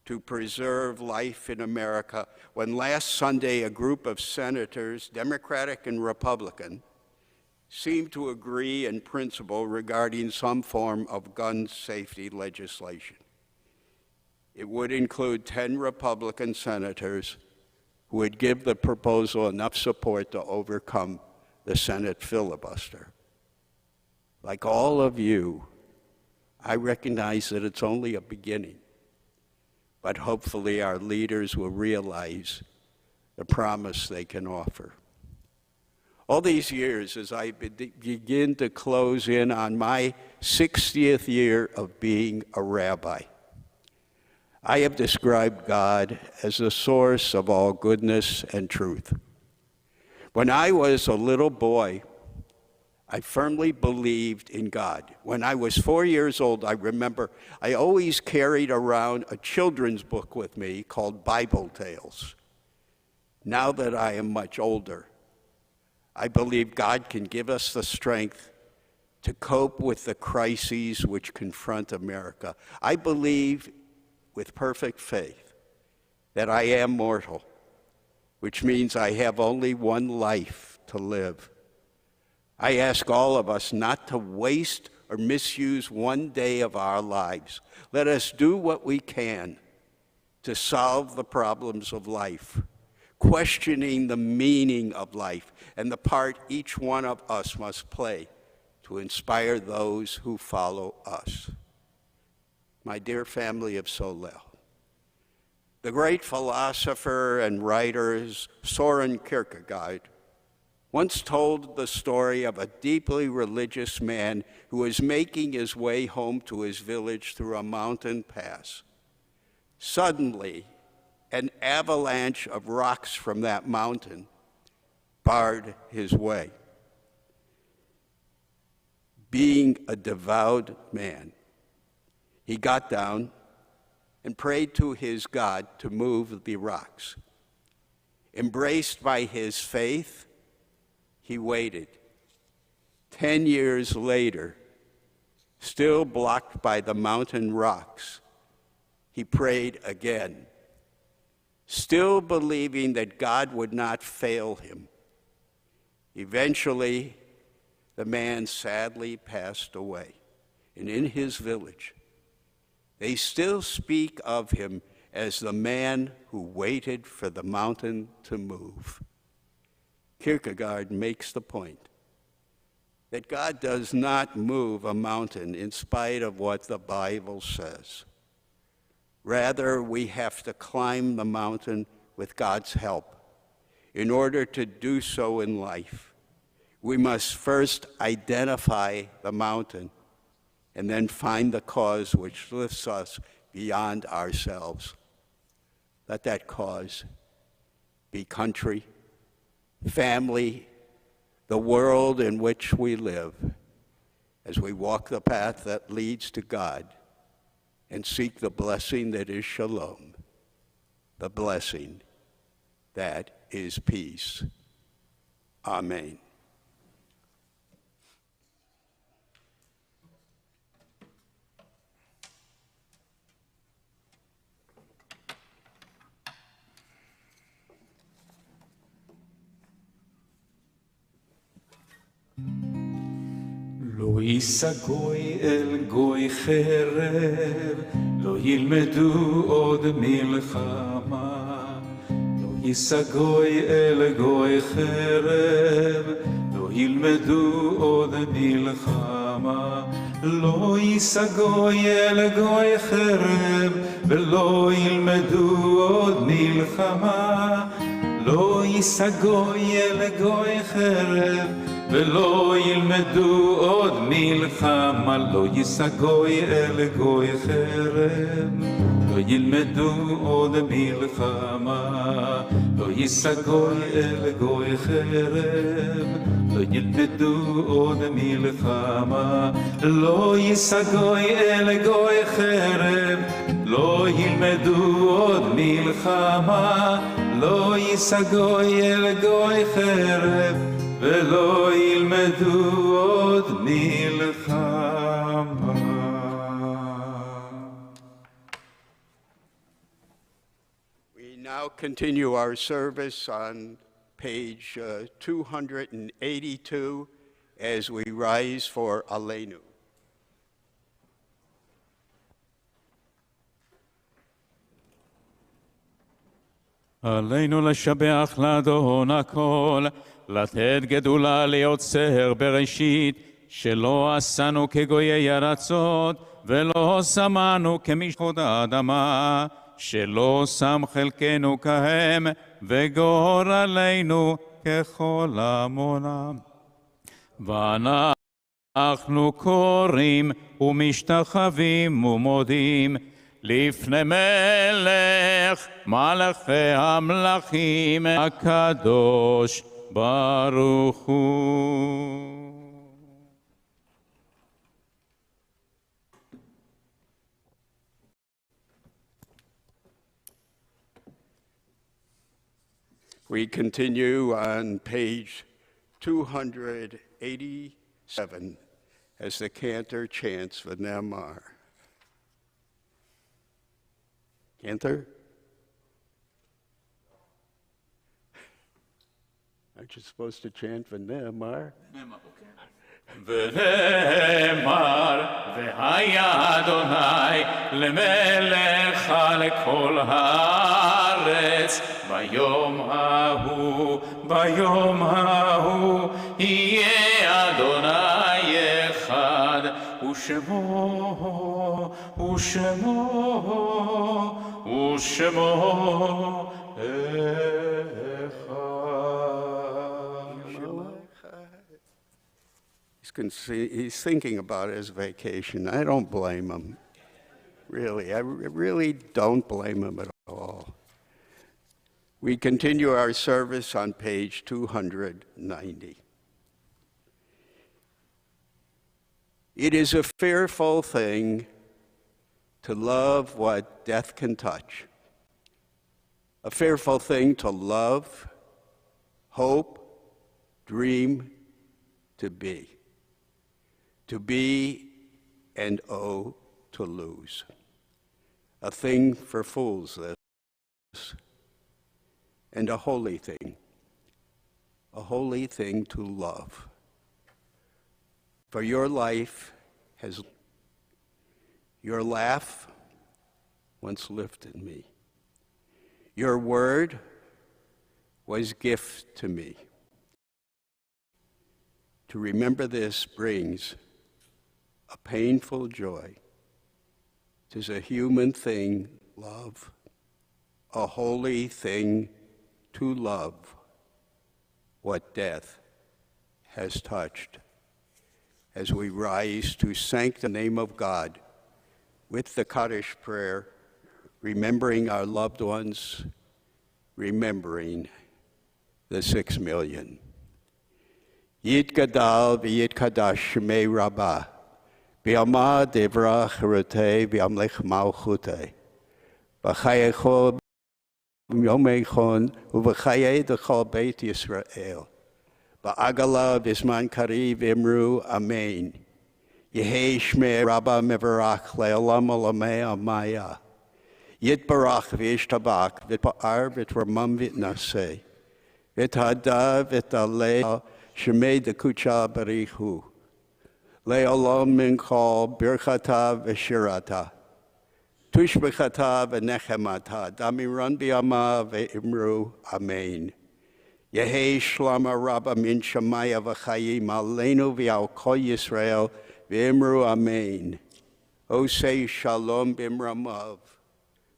to preserve life in America when last Sunday a group of senators, Democratic and Republican, seem to agree in principle regarding some form of gun safety legislation. It would include 10 Republican senators who would give the proposal enough support to overcome the Senate filibuster. Like all of you, I recognize that it's only a beginning, but hopefully our leaders will realize the promise they can offer. All these years, as I begin to close in on my 60th year of being a rabbi, I have described God as the source of all goodness and truth. When I was a little boy, I firmly believed in God. When I was 4 years old, I remember I always carried around a children's book with me called Bible Tales. Now that I am much older, I believe God can give us the strength to cope with the crises which confront America. I believe with perfect faith that I am mortal, which means I have only one life to live. I ask all of us not to waste or misuse one day of our lives. Let us do what we can to solve the problems of life, questioning the meaning of life and the part each one of us must play to inspire those who follow us. My dear family of Solel, the great philosopher and writer Soren Kierkegaard once told the story of a deeply religious man who was making his way home to his village through a mountain pass. Suddenly, an avalanche of rocks from that mountain barred his way. Being a devout man, he got down and prayed to his God to move the rocks. Embraced by his faith, he waited. 10 years later, still blocked by the mountain rocks, he prayed again, still believing that God would not fail him. Eventually, the man sadly passed away, and in his village, they still speak of him as the man who waited for the mountain to move. Kierkegaard makes the point that God does not move a mountain in spite of what the Bible says. Rather, we have to climb the mountain with God's help. In order to do so in life, we must first identify the mountain and then find the cause which lifts us beyond ourselves. Let that cause be country, family, the world in which we live, as we walk the path that leads to God and seek the blessing that is shalom, the blessing that is peace. Amen. לא יישא גוי אל גוי חרב, לא ילמדו עוד מלחמה. לא יישא גוי אל גוי חרב, לא ילמדו עוד מלחמה. לא יישא גוי אל גוי חרב, ולא ילמדו עוד מלחמה. לא יישא גוי אל גוי חרב, ולא ילמדו עוד מלחמה. לא יישא גוי אל גוי חרב, לא ילמדו עוד מלחמה. לא יישא גוי אל גוי חרב, לא ילמדו עוד מלחמה. לא יישא גוי אל גוי חרב, לא ילמדו עוד מלחמה. לא יישא גוי אל גוי חרב, ולא ילמדו עוד מלחמה. We now continue our service on page 282 as we rise for Aleinu. עלינו לשבח לאדון הכל, לתת גדולה ליוצר בראשית, שלא עשנו כגויי ארצות, ולא שמנו כמשחות האדמה, שלא שם חלקנו כהם, וגורלנו ככל עמונם. ואנחנו קוראים ומשתחווים ומודים, לפני מלך מלכי המלכים הקדוש ברוך הוא. We continue on page 287 as the Cantor chants for Namar. Cantor? Aren't you supposed to chant for Namar? ונאמר, והיה אדוני למלך על כל הארץ, ביום ההוא, יהיה אדוני אחד, ושמו He's thinking about his vacation. I don't blame him. Really, I really don't blame him at all. We continue our service on page 290. It is a fearful thing to love what death can touch. A fearful thing to love, hope, dream, to be. To be and oh, to lose. A thing for fools, this, and a holy thing to love. For your life has, your laugh once lifted me. Your word was gift to me. To remember this brings a painful joy. 'Tis a human thing, love, a holy thing to love what death has touched. As we rise to thank the name of God with the Kaddish prayer, remembering our loved ones, remembering the 6 million. Yitgadal v'yitkadash shmei Rabbi, v'yamah devra chirutei v'yamlech malchutei, v'chayecho yomeichon u'v'chayei d'chol Beit Yisrael, v'agala v'zman kariv imru amen. Yehei shmei Rabbi mevarach le'olam olamei amaya. Yitbarach v'yishtabach v'pa'ar v'tramam v'tnaseh, v'thada v'taleh Shemei dekucha barichu, le'olam minchol birchata v'shirata, tushbechata v'nechemata, damiran b'yama v'imru amen. Yehei shlama rabba min shamaya v'chayim aleinu v'al kol Yisrael v'imru amen. Osei shalom b'imramav,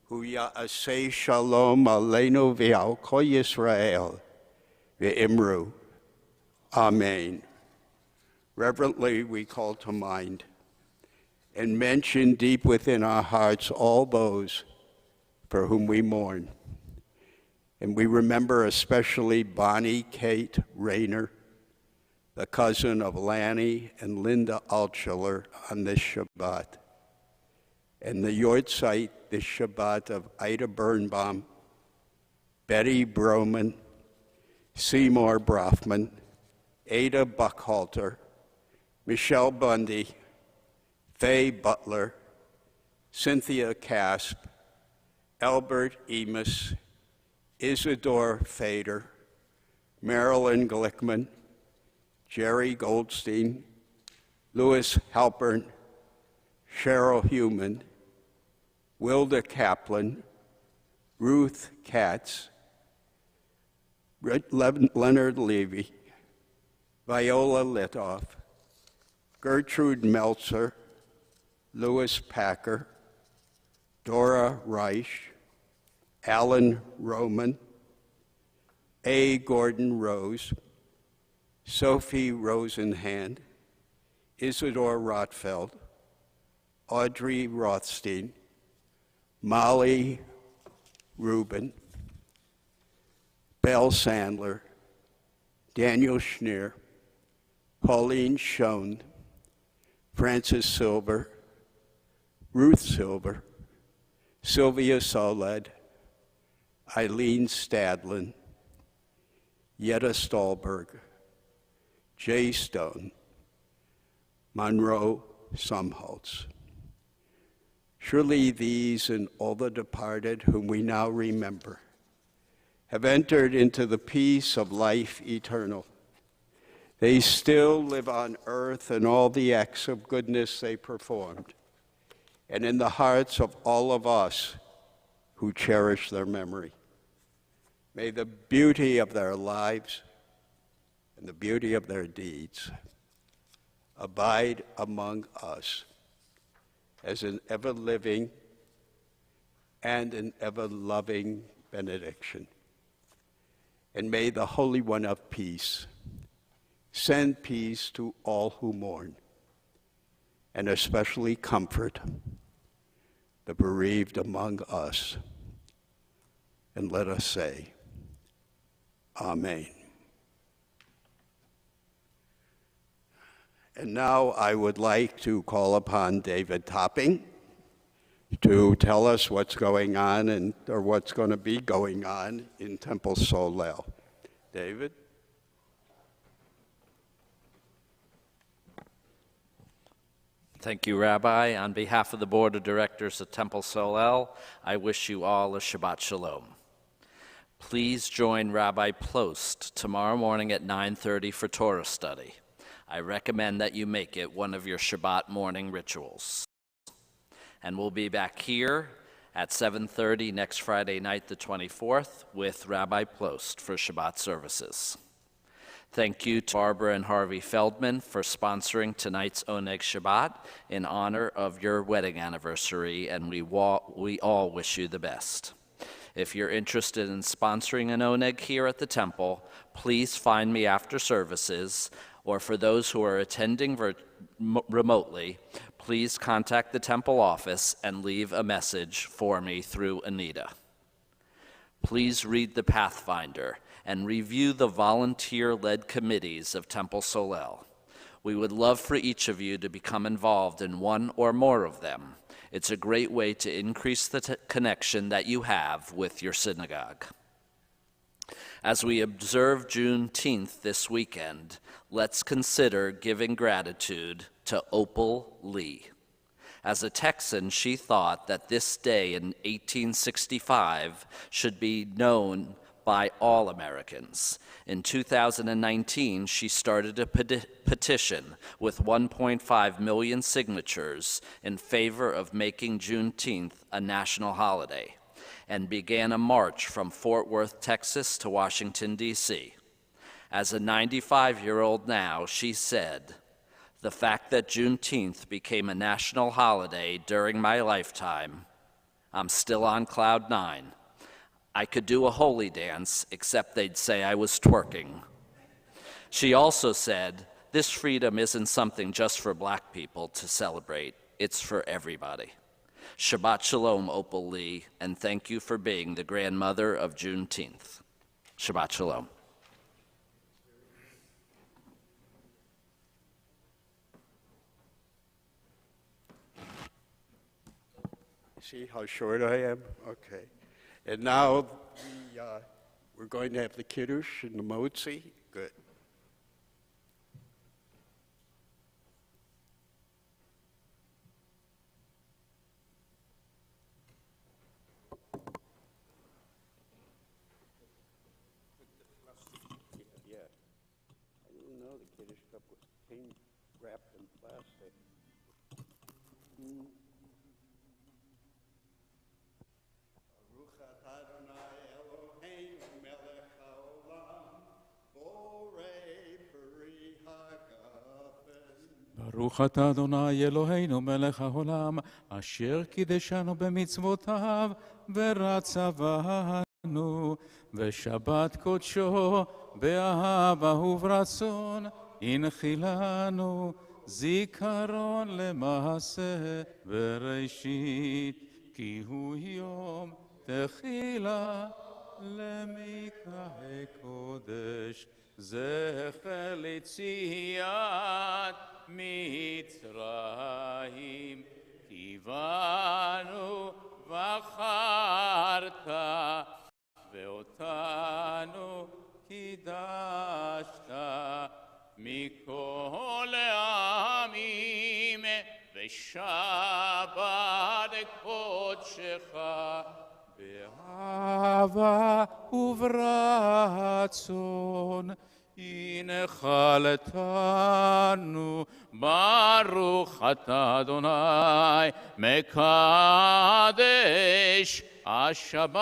hu ya'asei shalom aleinu v'al kol Yisrael v'imru amen. Reverently, we call to mind and mention deep within our hearts all those for whom we mourn. And we remember especially Bonnie Kate Rayner, the cousin of Lanny and Linda Altschuler on this Shabbat, and the Yortzeit this Shabbat of Ida Birnbaum, Betty Broman, Seymour Brofman, Ada Buckhalter, Michelle Bundy, Faye Butler, Cynthia Casp, Albert Emus, Isidore Fader, Marilyn Glickman, Jerry Goldstein, Louis Halpern, Cheryl Heumann, Wilda Kaplan, Ruth Katz, Leonard Levy, Viola Litoff, Gertrude Meltzer, Louis Packer, Dora Reich, Alan Roman, A. Gordon Rose, Sophie Rosenhand, Isidore Rotfeld, Audrey Rothstein, Molly Rubin, Belle Sandler, Daniel Schneer, Pauline Schoen, Francis Silver, Ruth Silver, Sylvia Soled, Eileen Stadlin, Yetta Stahlberg, Jay Stone, Monroe Sumholtz. Surely these and all the departed whom we now remember have entered into the peace of life eternal. They still live on earth in all the acts of goodness they performed, and in the hearts of all of us who cherish their memory. May the beauty of their lives and the beauty of their deeds abide among us as an ever-living and an ever-loving benediction. And may the Holy One of Peace send peace to all who mourn, and especially comfort the bereaved among us. And let us say, Amen. And now I would like to call upon David Topping to tell us what's going on or what's going to be going on in Temple Solel. David? Thank you, Rabbi. On behalf of the Board of Directors of Temple Solel, I wish you all a Shabbat Shalom. Please join Rabbi Plost tomorrow morning at 9:30 for Torah study. I recommend that you make it one of your Shabbat morning rituals. And we'll be back here at 7:30 next Friday night, the 24th, with Rabbi Plost for Shabbat Services. Thank you to Barbara and Harvey Feldman for sponsoring tonight's Oneg Shabbat in honor of your wedding anniversary, and we all wish you the best. If you're interested in sponsoring an Oneg here at the temple, please find me after services, or for those who are attending remotely, please contact the temple office and leave a message for me through Anita. Please read the Pathfinder and review the volunteer-led committees of Temple Solel. We would love for each of you to become involved in one or more of them. It's a great way to increase the connection that you have with your synagogue. As we observe Juneteenth this weekend, let's consider giving gratitude to Opal Lee. As a Texan, she thought that this day in 1865 should be known by all Americans. In 2019, she started a petition with 1.5 million signatures in favor of making Juneteenth a national holiday, and began a march from Fort Worth, Texas to Washington, D.C. As a 95-year-old now, she said, "The fact that Juneteenth became a national holiday during my lifetime, I'm still on cloud 9. I could do a holy dance, except they'd say I was twerking." She also said, "This freedom isn't something just for black people to celebrate. It's for everybody." Shabbat Shalom, Opal Lee, and thank you for being the grandmother of Juneteenth. Shabbat Shalom. See how short I am? Okay. And now we're going to have the Kiddush and the Motzi. Good. Yeah. I didn't know the Kiddush. stuff was came wrapped in plastic. Baruch atah Adonai Eloheinu melech haolam, borei peri hagafen. ברוך אתה אדוני אלוהינו מלך העולם, אשר קידשנו במצוותיו ורצה בנו, ושבת קודשו באהבה וברצון, הנחילנו זיכרון למעשה בראשית, כי הוא יום תחילה למקרא קודש, זכר ליציאת מצרים, כי בנו בחרת ואותנו קידשת מכל העמים, ושבת קודשך באהבה וברצון, הנחלתנו. ברוך אתה אדוני מקדש השבת.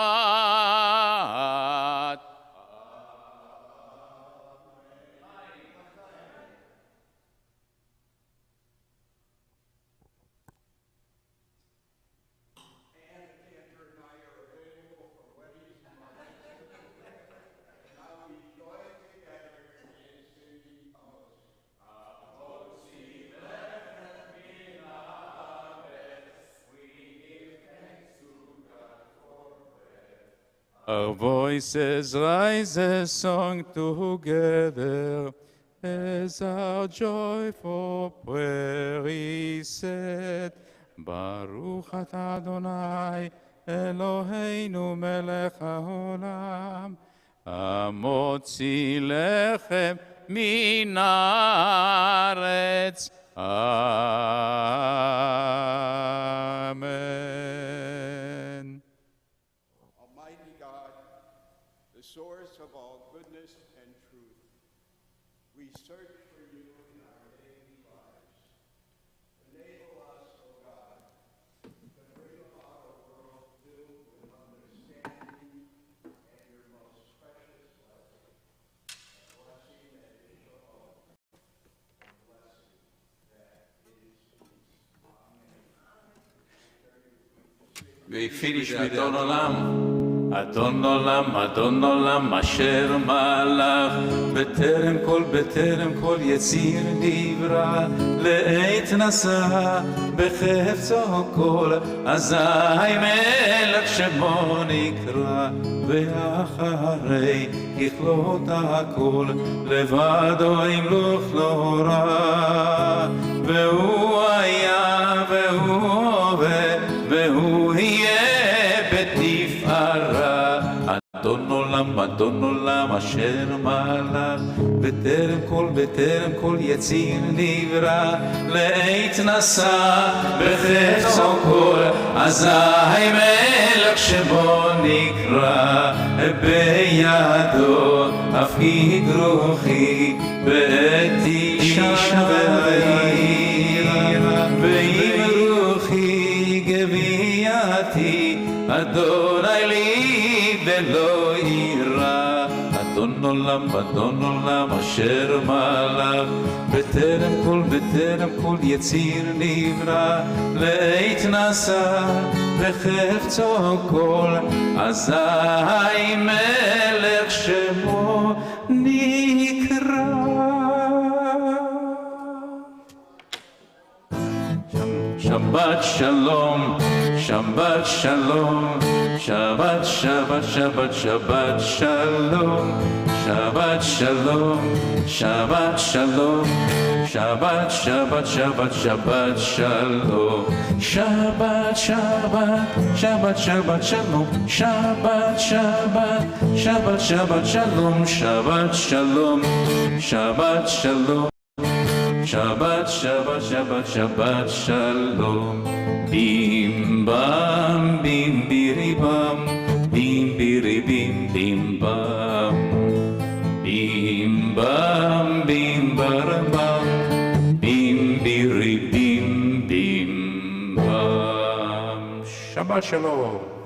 Our voices rise a song together as our joyful prayer is said. Baruch atah Adonai Eloheinu melech haolam, המוציא לחם מן הארץ. Amen. Almighty God, the source of all goodness and truth, we search for you in our daily lives. Enable us, O God, to bring about a world filled with understanding and your most precious blessing, a blessing that is shalom, a blessing that is peace. Amen. We finish with Adon Olam. Adon Olam, Adon Olam, אשר מלך, בטרם כל יציר נברא, לעת נשא בחפצו כל, אזי מלך שמו נקרא, ואחרי ככלות הכל, לבדו ימלוך נורא, והוא היה והוא הווה, והוא יהיה בתפארה. אדון עולם אשר מלך, בטרם כל יציר נברא, לעת נשא בחפצו כל, אזי מלך שמו נקרא, בידו אפיק רוחי, בעת אישה בעיר, ועם רוחי גבייתי, אדוני לי ולא יירא. אדון עולם אשר מלך, בטרם כל יציר נברא, לעת נשא בחפצו כל, אזי מלך שמו נקרא. Shabbat shalom, Shabbat shalom, Shabbat Shabbat Shabbat Shabbat shalom, Shabbat shalom, Shabbat shalom, Shabbat Shabbat Shabbat Shabbat shalom, Shabbat Shabbat Shabbat Shabbat shalom, Shabbat Shabbat Shabbat Shabbat shalom, Shabbat shalom, Shabbat shalom. Shabbat, Shabbat, Shabbat, Shabbat, Shalom. Bim bam, bim biri bam, bim biri bim bim bam, bim bam, bim bar bam. Shabbat Shalom.